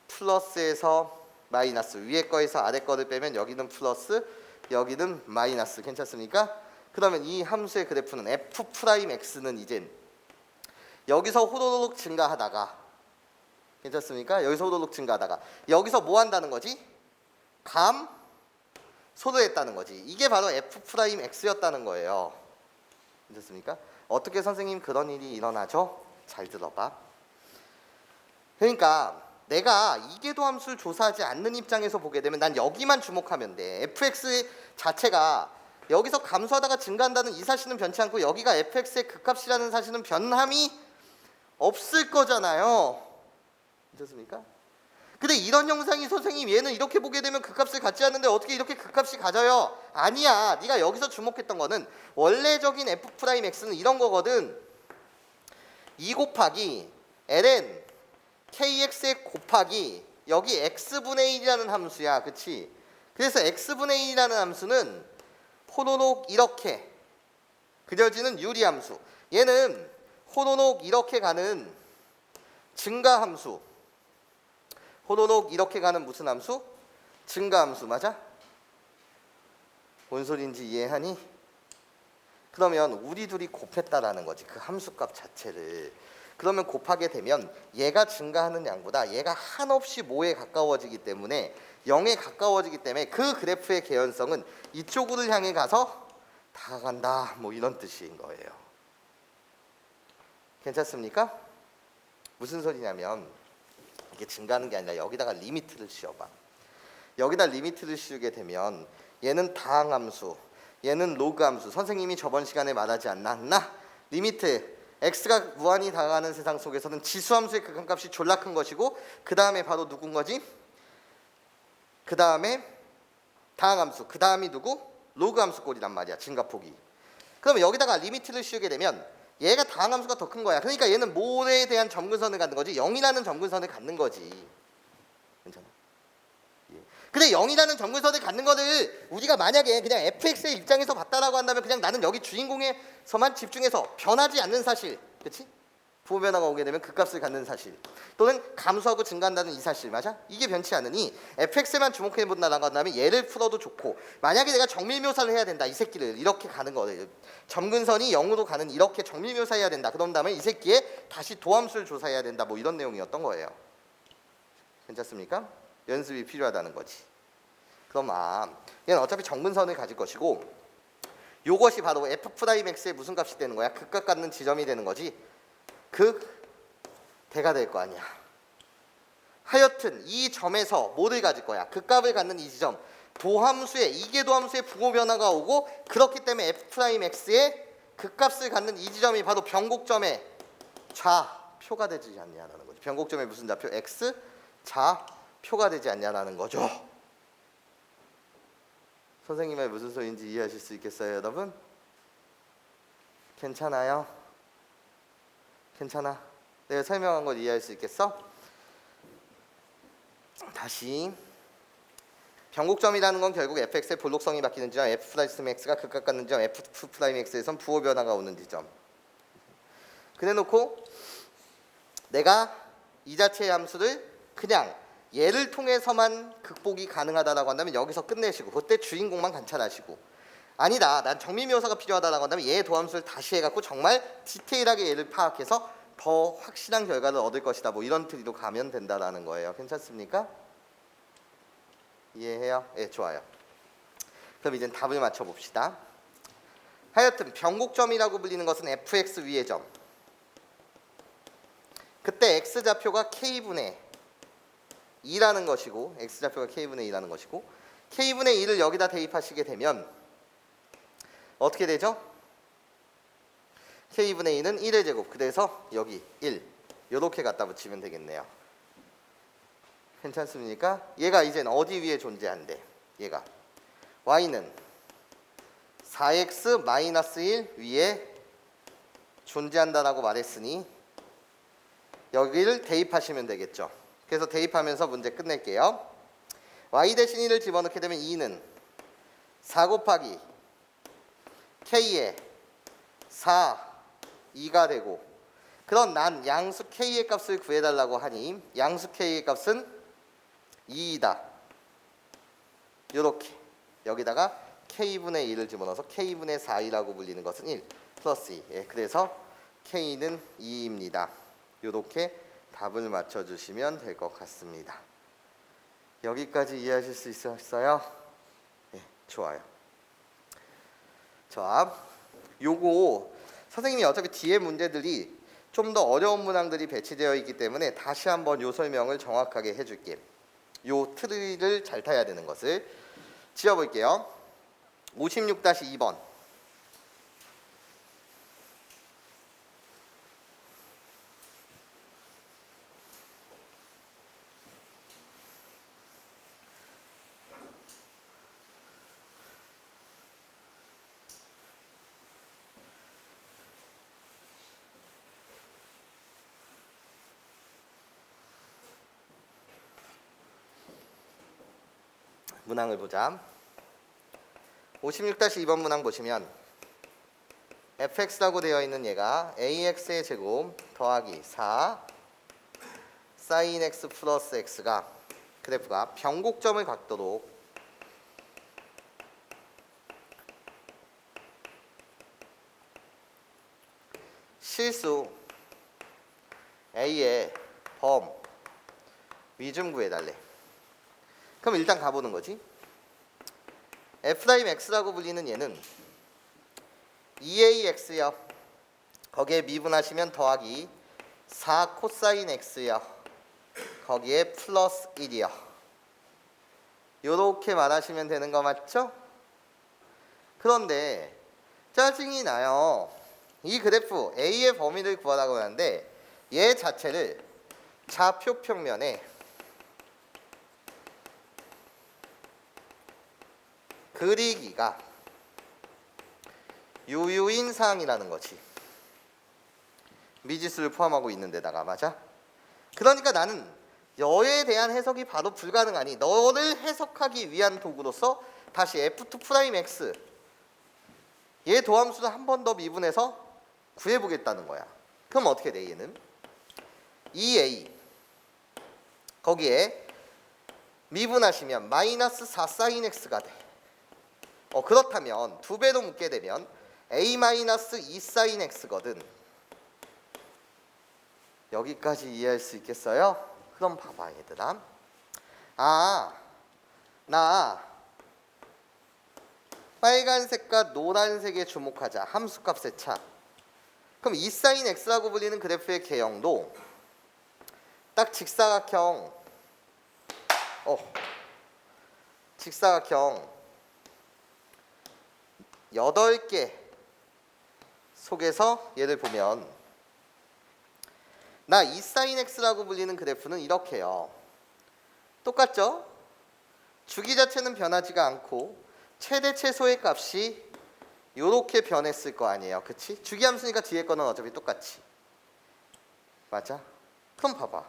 플러스에서 마이너스, 위에 거에서 아래 거를 빼면 여기는 플러스, 여기는 마이너스. 괜찮습니까? 그러면 이 함수의 그래프는 f'x는 이젠 여기서 호로록 증가하다가 괜찮습니까? 여기서 호로록 증가하다가 여기서 뭐 한다는 거지? 소도했다는 거지. 이게 바로 f'x였다는 거예요. 괜찮습니까? 어떻게 선생님 그런 일이 일어나죠? 잘 들어봐. 그러니까 내가 이계도 함수를 조사하지 않는 입장에서 보게 되면 난 여기만 주목하면 돼. fx 자체가 여기서 감소하다가 증가한다는 이 사실은 변치 않고 여기가 fx의 극값이라는 사실은 변함이 없을 거잖아요. 괜찮습니까? 근데 이런 형상이 선생님 얘는 이렇게 보게 되면 극값을 갖지 않는데 어떻게 이렇게 극값이 가져요? 아니야. 네가 여기서 주목했던 거는 원래적인 f'x는 이런 거거든. 2 곱하기 ln kx의 곱하기 여기 x분의 1이라는 함수야. 그치? 그래서 x분의 1이라는 함수는 호로록 이렇게 그려지는 유리함수. 얘는 호로록 이렇게 가는 증가함수. 호로록 이렇게 가는 무슨 함수? 증가함수. 맞아? 뭔 소린지 이해하니? 그러면 우리 둘이 곱했다라는 거지. 그 함수값 자체를. 그러면 곱하게 되면 얘가 증가하는 양보다 얘가 한없이 뭐에 가까워지기 때문에 0에 가까워지기 때문에 그 그래프의 개연성은 이쪽으로 향해 가서 다가간다. 뭐 이런 뜻인 거예요. 괜찮습니까? 무슨 소리냐면 이게 증가하는 게 아니라 여기다가 리미트를 씌워봐. 여기다 리미트를 씌우게 되면 얘는 다항함수, 얘는 로그함수. 선생님이 저번 시간에 말하지 않았나? 리미트 x가 무한히 다가가는 세상 속에서는 지수함수의 극한값이 졸라 큰 것이고 그 다음에 바로 누군 거지? 그 다음에 다항함수, 그 다음이 누구? 로그함수 꼴이란 말이야. 증가폭이. 그러면 여기다가 리미트를 씌우게 되면 얘가 다항함수가 더 큰 거야. 그러니까 얘는 뭐에 대한 점근선을 갖는 거지? 0이라는 점근선을 갖는 거지. 괜찮아? 예. 근데 0이라는 점근선을 갖는 거를 우리가 만약에 그냥 fx의 입장에서 봤다라고 한다면 그냥 나는 여기 주인공에서만 집중해서 변하지 않는 사실, 그렇지? 부호 변화가 오게 되면 그 값을 갖는 사실 또는 감소하고 증가한다는 이 사실, 맞아? 이게 변치 않으니 fx에만 주목해 본다라고 한다면 얘를 풀어도 좋고, 만약에 내가 정밀 묘사를 해야 된다, 이 새끼를 이렇게 가는 거예요. 점근선이 0으로 가는 이렇게 정밀 묘사해야 된다. 그런 다음에 이 새끼의 다시 도함수를 조사해야 된다. 뭐 이런 내용이었던 거예요. 괜찮습니까? 연습이 필요하다는 거지. 그럼 얘는 어차피 정근선을 가질 것이고 요것이 바로 f'x의 무슨 값이 되는 거야? 극값 갖는 지점이 되는 거지. 극대가 될 거 아니야. 하여튼 이 점에서 뭐를 가질 거야? 극값을 갖는 이 지점. 도함수에 이계도함수의 부호 변화가 오고 그렇기 때문에 f'x의 극값을 갖는 이 지점이 바로 변곡점의 좌표가 되지 않냐라는 거죠. 변곡점의 무슨 좌표? x 좌표가 되지 않냐라는 거죠. 선생님의 무슨 소리인지 이해하실 수 있겠어요, 여러분? 괜찮아요? 괜찮아? 내가 설명한 걸 이해할 수 있겠어? 다시 변곡점이라는 건 결국 fx의 볼록성이 바뀌는 지점, f'x가 극값 갖는 지점, f'x에선 부호 변화가 오는 지점. 그래놓고 내가 이 자체의 함수를 그냥 얘를 통해서만 극복이 가능하다라고 한다면 여기서 끝내시고 그때 주인공만 관찰하시고, 아니다, 난 정밀묘사가 필요하다라고 한다면 얘의 도함수를 다시 해갖고 정말 디테일하게 얘를 파악해서 더 확실한 결과를 얻을 것이다. 뭐 이런 트리로 가면 된다라는 거예요. 괜찮습니까? 이해해요? 예, 좋아요. 그럼 이제 답을 맞춰봅시다. 하여튼 변곡점이라고 불리는 것은 fx 위의 점. 그때 x좌표가 k분의 2라는 것이고, x좌표가 k분의 2라는 것이고, k분의 2를 여기다 대입하시게 되면 어떻게 되죠? k분의 2는 1의 제곱, 그래서 여기 1 이렇게 갖다 붙이면 되겠네요. 괜찮습니까? 얘가 이젠 어디 위에 존재한대? 얘가 y는 4x-1 위에 존재한다라고 말했으니 여기를 대입하시면 되겠죠. 그래서 대입하면서 문제 끝낼게요. y 대신 1을 집어넣게 되면 2는 4 곱하기 k의 4, 2가 되고, 그럼 난 양수 k의 값을 구해달라고 하니 양수 k의 값은 2이다. 이렇게 여기다가 k분의 2를 집어넣어서 k분의 4이라고 불리는 것은 1 플러스 2. 예, 그래서 k는 2입니다. 이렇게 답을 맞춰주시면 될 것 같습니다. 여기까지 이해하실 수 있었어요? 네, 좋아요. 자, 요거 선생님이 어차피 뒤에 문제들이 좀 더 어려운 문항들이 배치되어 있기 때문에 다시 한번 요 설명을 정확하게 해줄게. 요 트리를 잘 타야 되는 것을 지어볼게요. 56-2번. 문항을 보자. 56-2번 문항 보시면 fx라고 되어 있는 얘가 ax의 제곱 더하기 4 sin x 플러스 x가 그래프가 변곡점을 갖도록 실수 A의 범 위 좀 구해달래. 그럼 일단 가보는 거지. F'X라고 불리는 얘는 2AX요. 거기에 미분하시면 더하기 4 코사인 X요. 거기에 플러스 1이요. 요렇게 말하시면 되는 거 맞죠? 그런데 짜증이 나요. 이 그래프 A의 범위를 구하라고 하는데 얘 자체를 좌표 평면에 그리기가 유유인 사항이라는 거지. 미지수를 포함하고 있는 데다가 맞아? 그러니까 나는 너에 대한 해석이 바로 불가능하니 너를 해석하기 위한 도구로서 다시 F2'X 얘 도함수를 한 번 더 미분해서 구해보겠다는 거야. 그럼 어떻게 돼 얘는? 2A 거기에 미분하시면 마이너스 4 sin X가 돼. 그렇다면 두 배로 묶게 되면 A 마이너스 2 sin X거든. 여기까지 이해할 수 있겠어요? 그럼 봐봐 얘들아. 나 빨간색과 노란색에 주목하자. 함수값의 차. 그럼 2 sin X라고 불리는 그래프의 개형도 딱 직사각형 8개 속에서 얘를 보면 나 2 sin X라고 불리는 그래프는 이렇게요. 똑같죠? 주기 자체는 변하지가 않고 최대 최소의 값이 요렇게 변했을 거 아니에요. 그치? 주기 함수니까 뒤에 거는 어차피 똑같이. 맞아? 그럼 봐봐.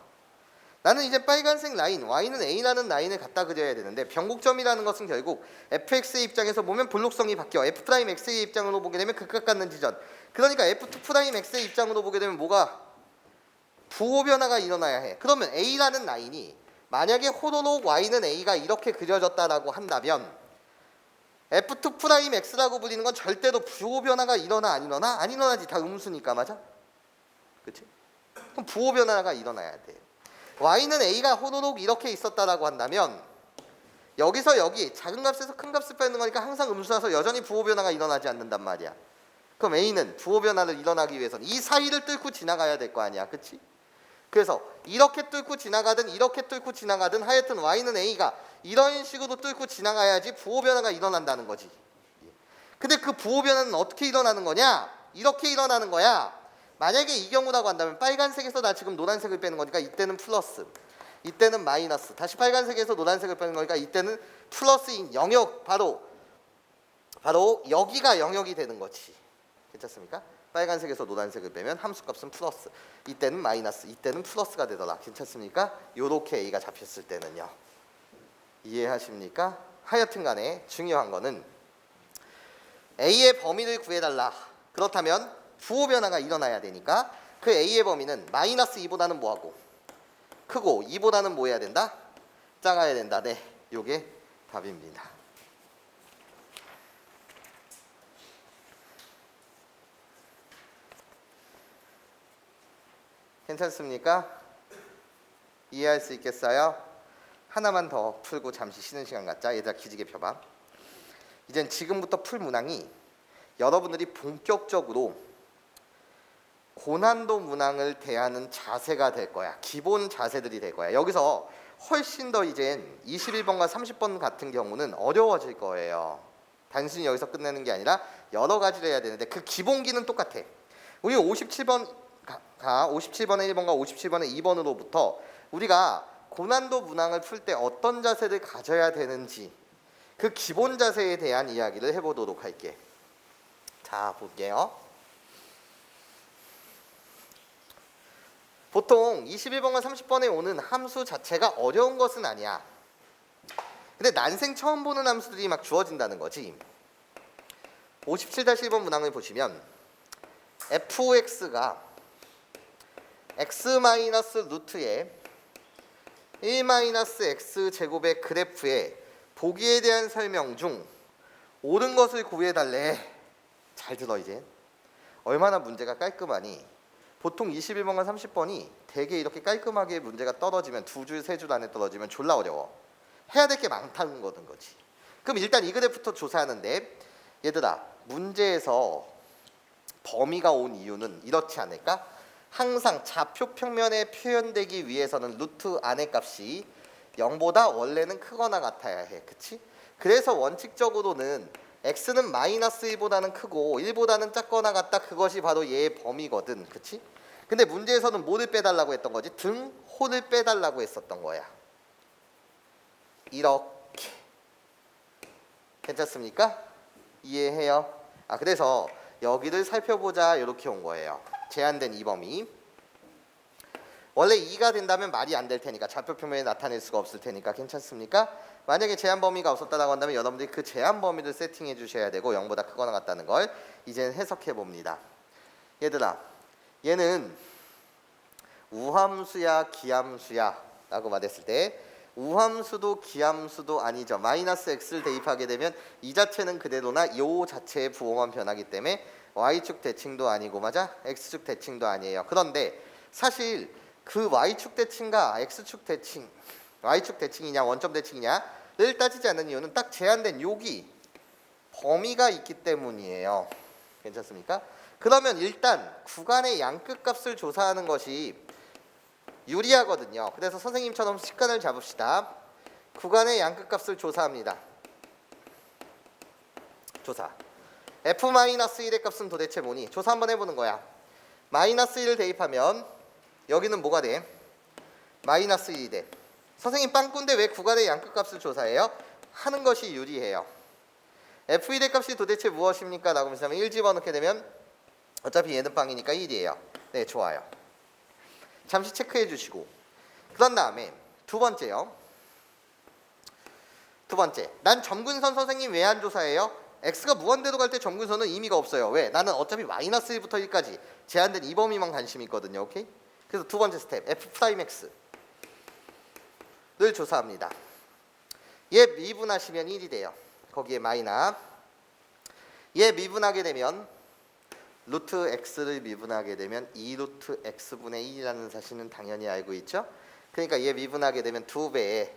나는 이제 빨간색 라인 Y는 A라는 라인을 갖다 그려야 되는데 변곡점이라는 것은 결국 fx의 입장에서 보면 블록성이 바뀌어. F'X의 입장으로 보게 되면 극각 갖는 지점. 그러니까 F2'X의 입장으로 보게 되면 뭐가? 부호 변화가 일어나야 해. 그러면 A라는 라인이 만약에 호로록 Y는 A가 이렇게 그려졌다라고 한다면 F2'X라고 불리는 건 절대로 부호 변화가 일어나 안 일어나? 안 일어나지. 다 음수니까 맞아? 그치? 그럼 부호 변화가 일어나야 돼. Y는 A가 호로록 이렇게 있었다라고 한다면 여기서 여기 작은 값에서 큰 값을 빼는 거니까 항상 음수라서 여전히 부호 변화가 일어나지 않는단 말이야. 그럼 A는 부호 변화를 일어나기 위해서는 이 사이를 뚫고 지나가야 될 거 아니야. 그치? 그래서 이렇게 뚫고 지나가든 이렇게 뚫고 지나가든 하여튼 Y는 A가 이런 식으로 뚫고 지나가야지 부호 변화가 일어난다는 거지. 근데 그 부호 변화는 어떻게 일어나는 거냐? 이렇게 일어나는 거야. 만약에 이 경우라고 한다면 빨간색에서 나 지금 노란색을 빼는 거니까 이때는 플러스, 이때는 마이너스, 다시 빨간색에서 노란색을 빼는 거니까 이때는 플러스인 영역, 바로 여기가 영역이 되는 거지. 괜찮습니까? 빨간색에서 노란색을 빼면 함수값은 플러스, 이때는 마이너스, 이때는 플러스가 되더라. 괜찮습니까? 요렇게 A가 잡혔을 때는요. 이해하십니까? 하여튼 간에 중요한 거는 A의 범위를 구해달라. 그렇다면 부호 변화가 일어나야 되니까 그 A의 범위는 마이너스 2보다는 뭐하고? 크고 2보다는 뭐 해야 된다? 작아야 된다. 네, 요게 답입니다. 괜찮습니까? 이해할 수 있겠어요? 하나만 더 풀고 잠시 쉬는 시간 갖자. 얘들아 기지개 펴봐. 이젠 지금부터 풀 문항이 여러분들이 본격적으로 고난도 문항을 대하는 자세가 될 거야. 기본 자세들이 될 거야. 여기서 훨씬 더 이젠 21번과 30번 같은 경우는 어려워질 거예요. 단순히 여기서 끝내는 게 아니라 여러 가지를 해야 되는데 그 기본기는 똑같아. 우리 57번의 1번과 57번의 2번으로부터 우리가 고난도 문항을 풀 때 어떤 자세를 가져야 되는지 그 기본 자세에 대한 이야기를 해보도록 할게. 자, 볼게요. 보통 21번과 30번에 오는 함수 자체가 어려운 것은 아니야. 근데 난생 처음 보는 함수들이 막 주어진다는 거지. 57-1번 문항을 보시면 fx가 x-루트의 1-x 제곱의 그래프의 보기에 대한 설명 중 옳은 것을 구해달래. 잘 들어 이제. 얼마나 문제가 깔끔하니. 보통 21번과 30번이 되게 이렇게 깔끔하게 문제가 떨어지면 두 줄, 세 줄 안에 떨어지면 졸라 어려워. 해야 될 게 많다는 거지. 그럼 일단 이 그래프부터 조사하는데 얘들아 문제에서 범위가 온 이유는 이렇지 않을까? 항상 좌표 평면에 표현되기 위해서는 루트 안의 값이 0보다 원래는 크거나 같아야 해. 그치? 그래서 원칙적으로는 x는 마이너스 1보다는 크고 1보다는 작거나 같다. 그것이 바로 얘의 범위거든. 그치? 근데 문제에서는 뭐를 빼달라고 했던 거지? 등호를 빼달라고 했었던 거야. 이렇게. 괜찮습니까? 이해해요? 그래서 여기를 살펴보자 이렇게 온 거예요. 제한된 이 범위. 원래 2가 된다면 말이 안 될 테니까 좌표 평면에 나타낼 수가 없을 테니까 괜찮습니까? 만약에 제한 범위가 없었다고 한다면 여러분들이 그 제한 범위를 세팅해 주셔야 되고 0보다 크거나 같다는 걸 이제는 해석해 봅니다. 얘들아 얘는 우함수야 기함수야 라고 말했을 때 우함수도 기함수도 아니죠. 마이너스 x를 대입하게 되면 이 자체는 그대로나 요 자체의 부호만 변하기 때문에 y축 대칭도 아니고 맞아? x축 대칭도 아니에요. 그런데 사실 그 y축 대칭과 x축 대칭 y축 대칭이냐 원점 대칭이냐를 따지지 않는 이유는 딱 제한된 여기 범위가 있기 때문이에요. 괜찮습니까? 그러면 일단 구간의 양끝값을 조사하는 것이 유리하거든요. 그래서 선생님처럼 식간을 잡읍시다. 구간의 양끝값을 조사합니다. 조사. f-1의 값은 도대체 뭐니? 조사 한번 해보는 거야. 마이너스 1을 대입하면 여기는 뭐가 돼? 마이너스 1이 돼. 선생님 빵꾼데 왜 구간의 양끝값을 조사해요? 하는 것이 유리해요. f1의 값이 도대체 무엇입니까? 라고 하면 1 집어넣게 되면 어차피 얘는 빵이니까 1이에요. 네, 좋아요. 잠시 체크해 주시고 그런 다음에 두 번째요. 두 번째, 난 점근선 선생님 왜 안 조사해요? x가 무한대로 갈 때 점근선은 의미가 없어요. 왜? 나는 어차피 마이너스 1부터 1까지 제한된 이 범위만 관심이 있거든요. 오케이? 그래서 두 번째 스텝 f'x를 조사합니다. 얘 미분하시면 1이 돼요. 거기에 마이너 얘 미분하게 되면 루트 x를 미분하게 되면 2루트 x분의 1이라는 사실은 당연히 알고 있죠. 그러니까 얘 미분하게 되면 2배의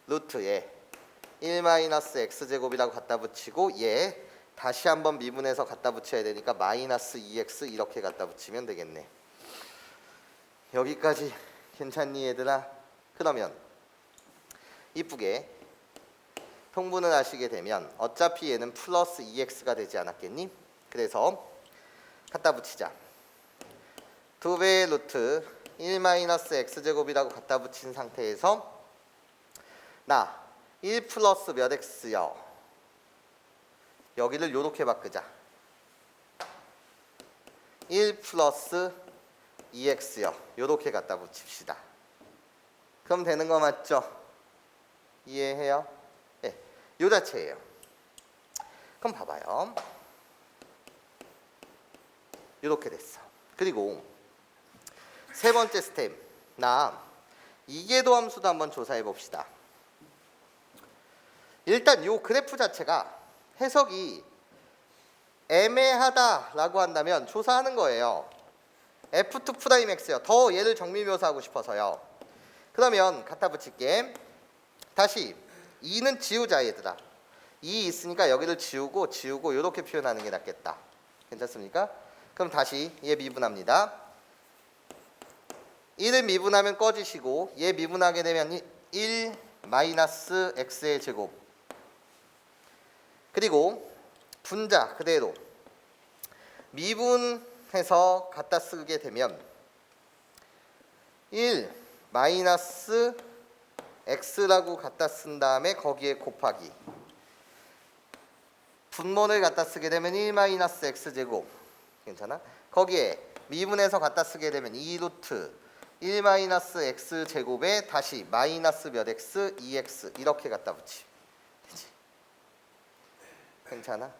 루트에 1-x제곱이라고 갖다 붙이고 얘 다시 한번 미분해서 갖다 붙여야 되니까 마이너스 2x 이렇게 갖다 붙이면 되겠네. 여기까지 괜찮니 얘들아? 그러면 이쁘게 통분을 하시게 되면 어차피 얘는 플러스 2x가 되지 않았겠니? 그래서 갖다 붙이자. 2배의 루트 1-x제곱이라고 갖다 붙인 상태에서 나 1 플러스 몇 x요. 여기를 요렇게 바꾸자. 1 플러스 2x요. 요렇게 갖다 붙입시다. 그럼 되는 거 맞죠? 이해해요? 네, 요 자체예요. 그럼 봐봐요. 이렇게 됐어. 그리고 세 번째 스텝, 나 이계도 함수도 한번 조사해 봅시다. 일단 이 그래프 자체가 해석이 애매하다라고 한다면 조사하는 거예요. f2'x요. 더 얘를 정밀 묘사하고 싶어서요. 그러면 갖다 붙일게. 다시 2는 지우자 얘들아. 2 있으니까 여기를 지우고 이렇게 표현하는 게 낫겠다. 괜찮습니까? 그럼 다시 얘 미분합니다. 1을 미분하면 꺼지시고 얘 미분하게 되면 1 마이너스 x의 제곱. 그리고 분자 그대로 미분해서 갖다 쓰게 되면 1 마이너스 x라고 갖다 쓴 다음에 거기에 곱하기 분모를 갖다 쓰게 되면 1 마이너스 x제곱. 괜찮아? 거기에 미분해서 갖다 쓰게 되면 2루트 1 마이너스 x제곱에 다시 마이너스 몇 x 2x 이렇게 갖다 붙이. 되지? 괜찮아?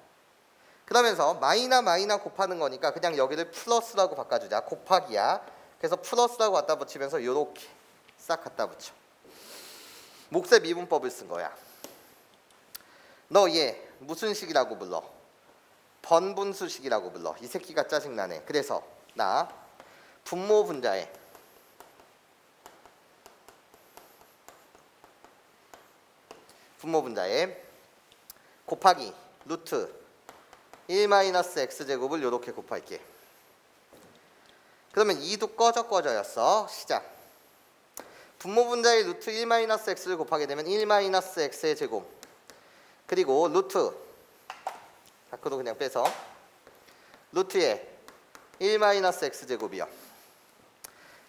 그러면서 마이너 곱하는 거니까 그냥 여기를 플러스라고 바꿔주자. 곱하기야. 그래서 플러스라고 갖다 붙이면서 이렇게 싹 갖다 붙여. 몫의 미분법을 쓴 거야. 너 얘 무슨 식이라고 불러? 번분수식이라고 불러. 이 새끼가 짜증나네. 그래서 나 분모 분자에 곱하기 루트 1-x제곱을 요렇게 곱할게. 그러면 2도 꺼져였어. 시작. 분모 분자의 루트 1-x를 곱하게 되면 1-x의 제곱, 그리고 루트 밖으로 그냥 빼서 루트에 1-x제곱이요.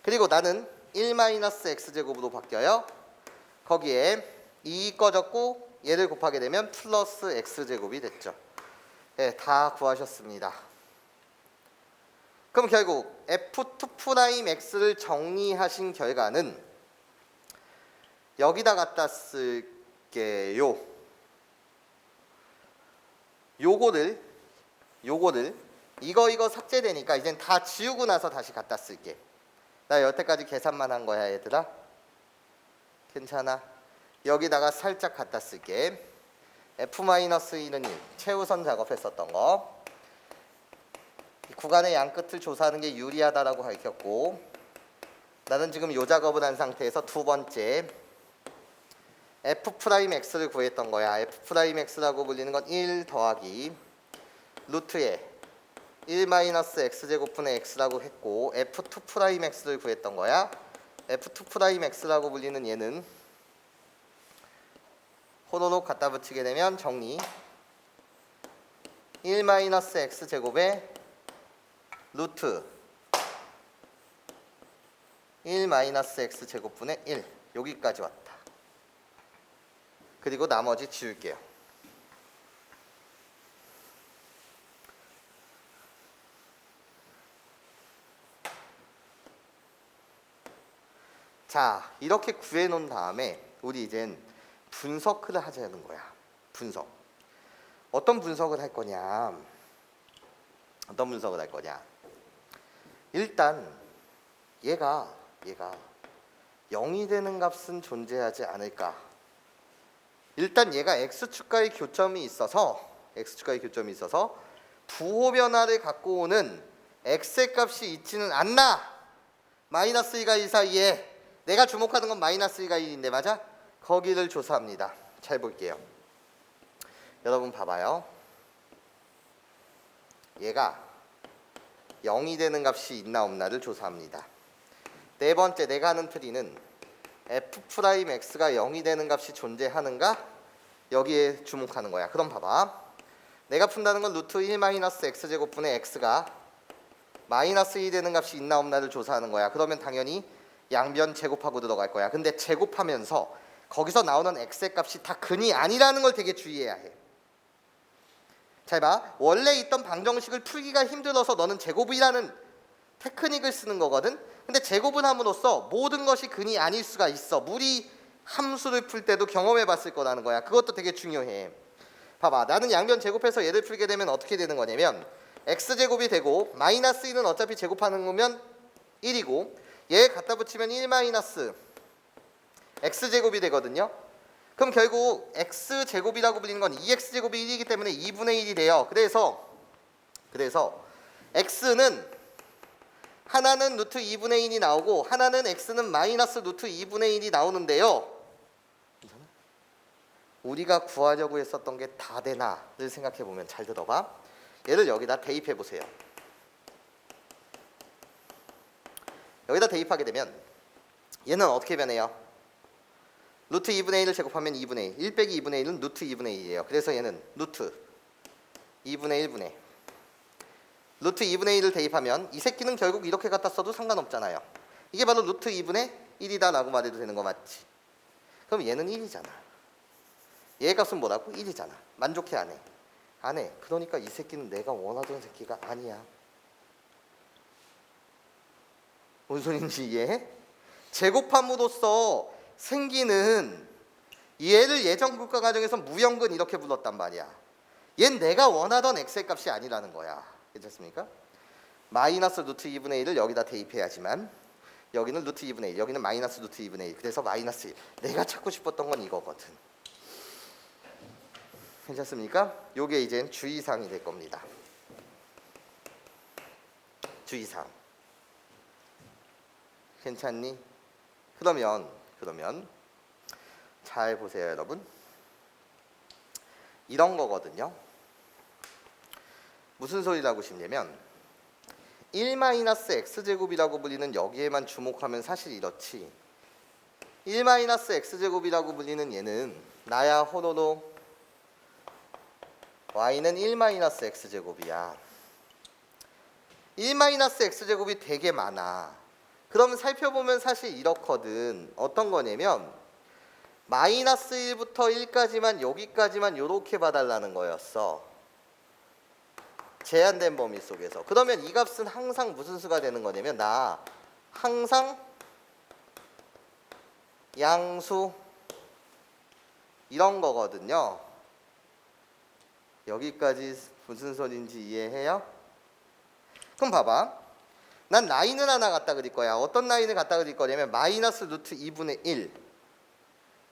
그리고 나는 1-x제곱으로 바뀌어요. 거기에 2 꺼졌고 얘를 곱하게 되면 플러스 x제곱이 됐죠. 네, 다 구하셨습니다. 그럼 결국 f2'x를 정리하신 결과는 여기다 갖다 쓸게요. 요거를 이거 삭제되니까 이젠 다 지우고 나서 다시 갖다 쓸게. 나 여태까지 계산만 한 거야 얘들아. 괜찮아. 여기다가 살짝 갖다 쓸게. f-1은 1 최우선 작업했었던 거. 구간의 양끝을 조사하는 게 유리하다라고 밝혔고, 나는 지금 요 작업을 한 상태에서 두 번째 f'x를 구했던 거야. f'x라고 불리는 건 1 더하기 루트에 1-x제곱분의 x라고 했고, f2'x를 구했던 거야. f2'x라고 불리는 얘는 호로록 갖다 붙이게 되면 정리 1-x제곱에 루트 1-x제곱분의 1 여기까지 왔다. 그리고 나머지 지울게요. 자, 이렇게 구해놓은 다음에 우리 이젠 분석을 하자는 거야. 분석. 어떤 분석을 할 거냐? 일단 얘가 0이 되는 값은 존재하지 않을까? 일단 얘가 x축과의 교점이 있어서 부호 변화를 갖고 오는 x의 값이 있지는 않나? 마이너스 2가 1 사이에 내가 주목하는 건 마이너스 2가 1인데 맞아? 거기를 조사합니다. 잘 볼게요. 여러분 봐봐요. 얘가 0이 되는 값이 있나 없나를 조사합니다. 네 번째 내가 하는 트리는 f'x가 0이 되는 값이 존재하는가? 여기에 주목하는 거야. 그럼 봐봐. 내가 푼다는 건 루트 1-x제곱분의 x가 마이너스 2 되는 값이 있나 없나를 조사하는 거야. 그러면 당연히 양변 제곱하고 들어갈 거야. 근데 제곱하면서 거기서 나오는 x의 값이 다 근이 아니라는 걸 되게 주의해야 해. 잘 봐. 원래 있던 방정식을 풀기가 힘들어서 너는 제곱이라는 테크닉을 쓰는 거거든. 근데 제곱을 함으로써 모든 것이 근이 아닐 수가 있어. 무리 함수를 풀 때도 경험해 봤을 거라는 거야. 그것도 되게 중요해. 봐봐. 나는 양변 제곱해서 얘를 풀게 되면 어떻게 되는 거냐면 x제곱이 되고 마이너스 2는 어차피 제곱하는 거면 1이고 얘 갖다 붙이면 1-x제곱이 되거든요. 그럼 결국 x제곱이라고 불리는 건 2x제곱이 1이기 때문에 2분의 1이 돼요. 그래서 x는 하나는 루트 2분의 1이 나오고 하나는 x는 마이너스 루트 2분의 1이 나오는데요. 우리가 구하려고 했었던 게 다 되나를 생각해보면 잘 들어봐. 얘를 여기다 대입해보세요. 여기다 대입하게 되면 얘는 어떻게 변해요? 루트 2분의 1을 제곱하면 2분의 1. 1 빼기 2분의 1은 루트 2분의 1이에요. 그래서 얘는 루트 2분의 1분의 루트 2분의 1을 대입하면 이 새끼는 결국 이렇게 갖다 써도 상관없잖아요. 이게 바로 루트 2분의 1이다 라고 말해도 되는 거 맞지? 그럼 얘는 1이잖아. 얘 값은 뭐라고? 1이잖아. 만족해 안 해? 안 해. 그러니까 이 새끼는 내가 원하던 새끼가 아니야. 뭔 소린지 이해해? 제곱함으로써 생기는 얘를 예전 국가 과정에서 무형근 이렇게 불렀단 말이야. 얘는 내가 원하던 x의 값이 아니라는 거야. 괜찮습니까? 마이너스 루트 2분의 1을 여기다 대입해야지만 여기는 루트 2분의 1, 여기는 마이너스 루트 2분의 1. 그래서 마이너스 1. 내가 찾고 싶었던 건 이거거든. 괜찮습니까? 요게 이젠 주의사항이 될 겁니다. 주의사항. 괜찮니? 그러면 잘 보세요, 여러분. 이런 거거든요. 무슨 소리라고 싶냐면 1-x제곱이라고 불리는 여기에만 주목하면 사실 이렇지. 1-x제곱이라고 불리는 얘는 나야 호로로 y는 1-x제곱이야. 1-x제곱이 되게 많아. 그러면 살펴보면 사실 이렇거든. 어떤 거냐면 -1부터 1까지만 여기까지만 요렇게 봐달라는 거였어. 제한된 범위 속에서. 그러면 이 값은 항상 무슨 수가 되는 거냐면 나 항상 양수 이런 거거든요. 여기까지 무슨 소린지 이해해요? 그럼 봐봐. 난 라인을 하나 갖다 그릴 거야. 어떤 라인을 갖다 그릴 거냐면 -√2분의 1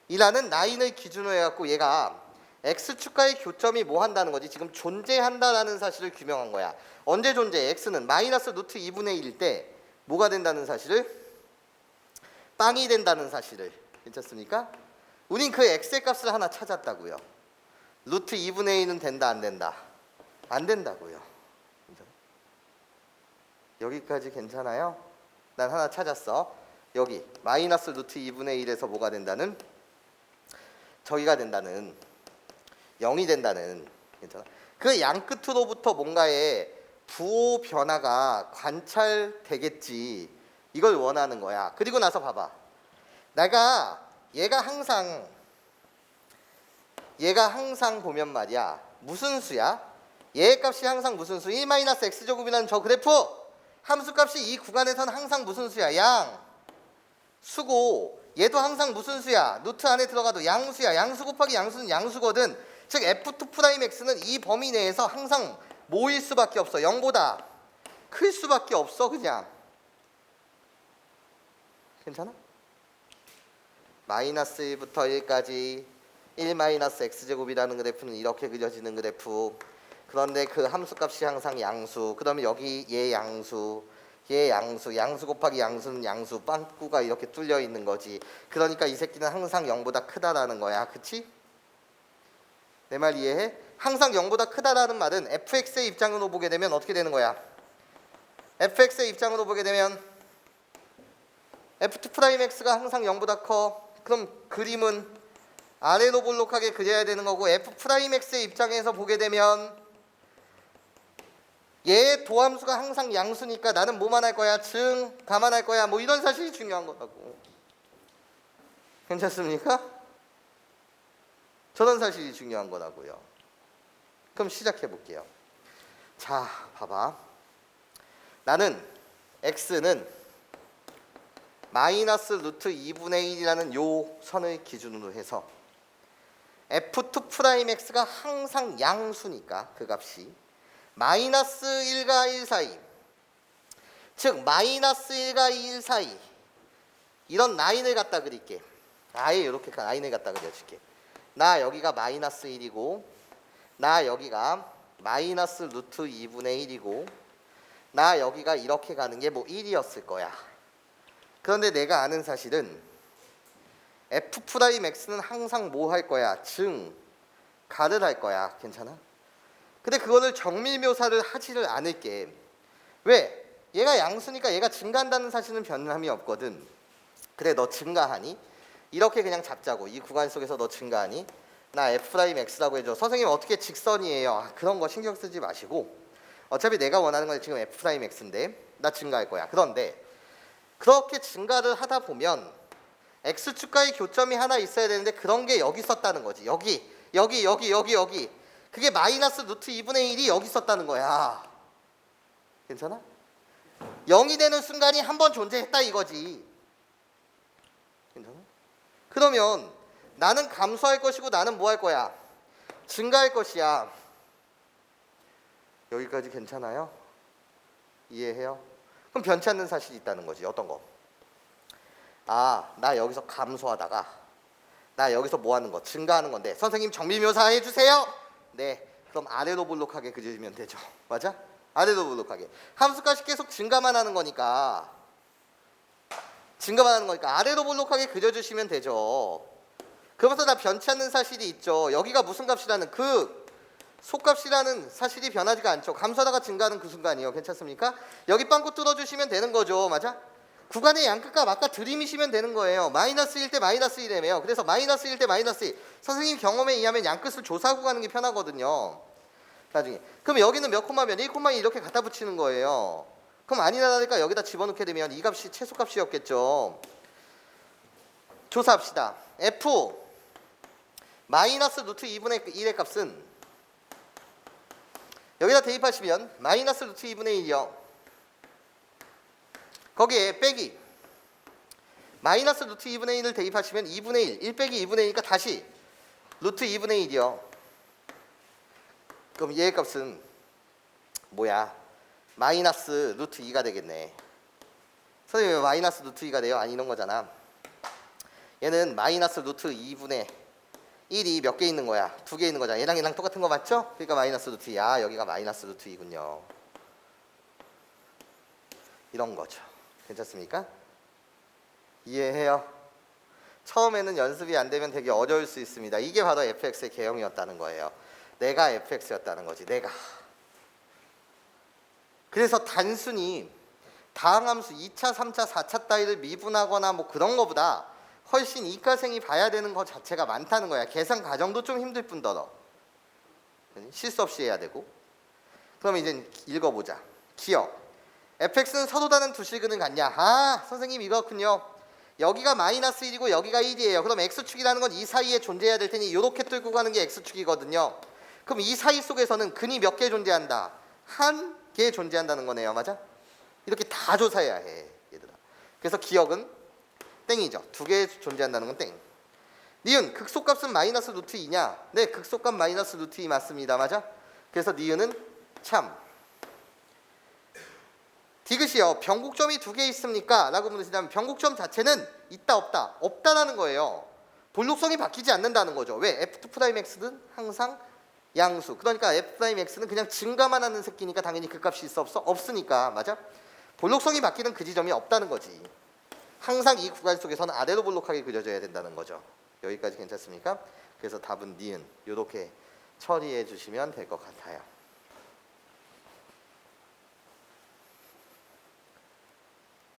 이라는 라인을 기준으로 해갖고 얘가 x축과의 교점이 뭐 한다는 거지? 지금 존재한다라는 사실을 규명한 거야. 언제 존재해? x는 -√2분의 1일 때 뭐가 된다는 사실을? 빵이 된다는 사실을. 괜찮습니까? 우린 그 x의 값을 하나 찾았다고요. √2분의 1은 된다 안 된다? 안 된다고요. 여기까지 괜찮아요? 난 하나 찾았어. 여기 -√2분의 1에서 뭐가 된다는? 저기가 된다는 0이 된다는. 괜찮아? 그 양끝으로부터 뭔가의 부호 변화가 관찰되겠지. 이걸 원하는 거야. 그리고 나서 봐봐. 얘가 항상 보면 말이야. 무슨 수야? 얘의 값이 항상 무슨 수? 1-x제곱이라는 저 그래프 함수 값이 이 구간에서는 항상 무슨 수야? 양수고 얘도 항상 무슨 수야? 루트 안에 들어가도 양수야. 양수 곱하기 양수는 양수거든. 즉 f2'x는 이 범위 내에서 항상 뭐일 수밖에 없어? 0보다 클 수밖에 없어. 그냥 괜찮아? -1부터 1까지 1-x제곱이라는 그래프는 이렇게 그려지는 그래프. 그런데 그 함수값이 항상 양수. 그러면 여기 얘 양수 양수 곱하기 양수는 양수. 빵꾸가 이렇게 뚫려 있는 거지. 그러니까 이 새끼는 항상 0보다 크다라는 거야. 그치? 내 말 이해해? 항상 0보다 크다라는 말은 fx의 입장으로 보게 되면 어떻게 되는 거야? fx의 입장으로 보게 되면 f2'x가 항상 0보다 커. 그럼 그림은 아래로 볼록하게 그려야 되는 거고 f'x의 입장에서 보게 되면 얘의 도함수가 항상 양수니까 나는 뭐만 할 거야? 증, 감안할 거야. 뭐 이런 사실이 중요한 거라고. 괜찮습니까? 저런 사실이 중요한 거라고요. 그럼 시작해 볼게요. 자, 봐봐. 나는 x는 -√2분의 1이라는 요 선을 기준으로 해서 f2'x가 항상 양수니까 그 값이 -1과 1 사이, 즉 -1과 1 사이 이런 라인을 갖다 그릴게. 아예 이렇게 라인을 갖다 그려줄게. 나 여기가 -1이고 나 여기가 -√2분의 1이고 나 여기가 이렇게 가는 게 뭐 1이었을 거야. 그런데 내가 아는 사실은 f'x는 항상 뭐 할 거야? 증, 가를 할 거야. 괜찮아? 근데 그거를 정밀 묘사를 하지를 않을게. 왜? 얘가 양수니까 얘가 증가한다는 사실은 변함이 없거든. 그래, 너 증가하니? 이렇게 그냥 잡자고. 이 구간 속에서 너 증가하니? 나 f'x라고 해줘. 선생님 어떻게 직선이에요? 그런 거 신경 쓰지 마시고 어차피 내가 원하는 건 지금 f'x인데 나 증가할 거야. 그런데 그렇게 증가를 하다 보면 x축과의 교점이 하나 있어야 되는데 그런 게 여기 있었다는 거지. 여기. 그게 -√2분의 1이 여기 있었다는 거야. 괜찮아? 0이 되는 순간이 한 번 존재했다 이거지. 괜찮아? 그러면 나는 감소할 것이고 나는 뭐 할 거야? 증가할 것이야. 여기까지 괜찮아요? 이해해요? 그럼 변치 않는 사실이 있다는 거지. 어떤 거? 나 여기서 감소하다가 나 여기서 뭐 하는 거? 증가하는 건데 선생님 정밀묘사 해주세요. 네, 그럼 아래로 볼록하게 그려주면 되죠. 맞아? 아래로 볼록하게 함수값이 계속 증가만 하는 거니까 증가만 하는 거니까 아래로 볼록하게 그려주시면 되죠. 그러면서 다 변치 않는 사실이 있죠. 여기가 무슨 값이라는 그 속값이라는 사실이 변하지가 않죠. 감소하다가 증가하는 그 순간이요. 괜찮습니까? 여기 빵꾸 뚫어주시면 되는 거죠. 맞아? 구간의 양끝값 아까 들이미시면 되는 거예요. 마이너스 1 대 마이너스 1이래요. 그래서 마이너스 1 대 마이너스 1. 선생님 경험에 의하면 양끝을 조사하고 가는 게 편하거든요. 나중에. 그럼 여기는 몇 콤마면 1 콤마 2 이렇게 갖다 붙이는 거예요. 그럼 아니라니까 여기다 집어넣게 되면 이 값이 최소값이었겠죠. 조사합시다. F 마이너스 루트 2분의 1의 값은 여기다 대입하시면 마이너스 루트 2분의 1이요. 거기에 빼기 마이너스 루트 2분의 1을 대입하시면 2분의 1, 1 빼기 2분의 1이니까 다시 루트 2분의 1이요. 그럼 얘의 값은 뭐야? 마이너스 루트 2가 되겠네. 선생님 왜 마이너스 루트 2가 돼요? 아니 이런 거잖아. 얘는 마이너스 루트 2분의 1이 몇 개 있는 거야? 2개 있는 거잖아. 얘랑 똑같은 거 맞죠? 그러니까 마이너스 루트 2야. 여기가 마이너스 루트 2군요. 이런 거죠. 괜찮습니까? 이해해요? 처음에는 연습이 안 되면 되게 어려울 수 있습니다. 이게 바로 fx의 개형이었다는 거예요. 내가 fx였다는 거지. 내가. 그래서 단순히 다항함수 2차, 3차, 4차 따위를 미분하거나 뭐 그런 거보다 훨씬 이과생이 봐야 되는 것 자체가 많다는 거야. 계산 과정도 좀 힘들 뿐더러 실수 없이 해야 되고. 그럼 이제 읽어보자. 기억. fx는 서로 다른 두 실근을 갖냐? 아, 선생님 이렇군요. 여기가 마이너스 1이고 여기가 1이에요. 그럼 x축이라는 건 이 사이에 존재해야 될 테니 이렇게 뚫고 가는 게 x축이거든요. 그럼 이 사이 속에서는 근이 몇 개 존재한다? 한 개 존재한다는 거네요. 맞아? 이렇게 다 조사해야 해, 얘들아. 그래서 기억은 땡이죠. 2개 존재한다는 건 땡. 니은 극소값은 마이너스 루트 2냐? 네, 극소값 마이너스 루트 2 맞습니다. 맞아? 그래서 니은은 참. 디귿이요. 변곡점이 2개 있습니까? 라고 물으시다면 변곡점 자체는 있다 없다? 없다라는 거예요. 볼록성이 바뀌지 않는다는 거죠. 왜? F'X는 항상 양수. 그러니까 F'X는 그냥 증가만 하는 새끼니까 당연히 그 값이 있어 없어? 없으니까. 맞아? 볼록성이 바뀌는 그 지점이 없다는 거지. 항상 이 구간 속에서는 아래로 볼록하게 그려져야 된다는 거죠. 여기까지 괜찮습니까? 그래서 답은 니은. 이렇게 처리해 주시면 될 것 같아요.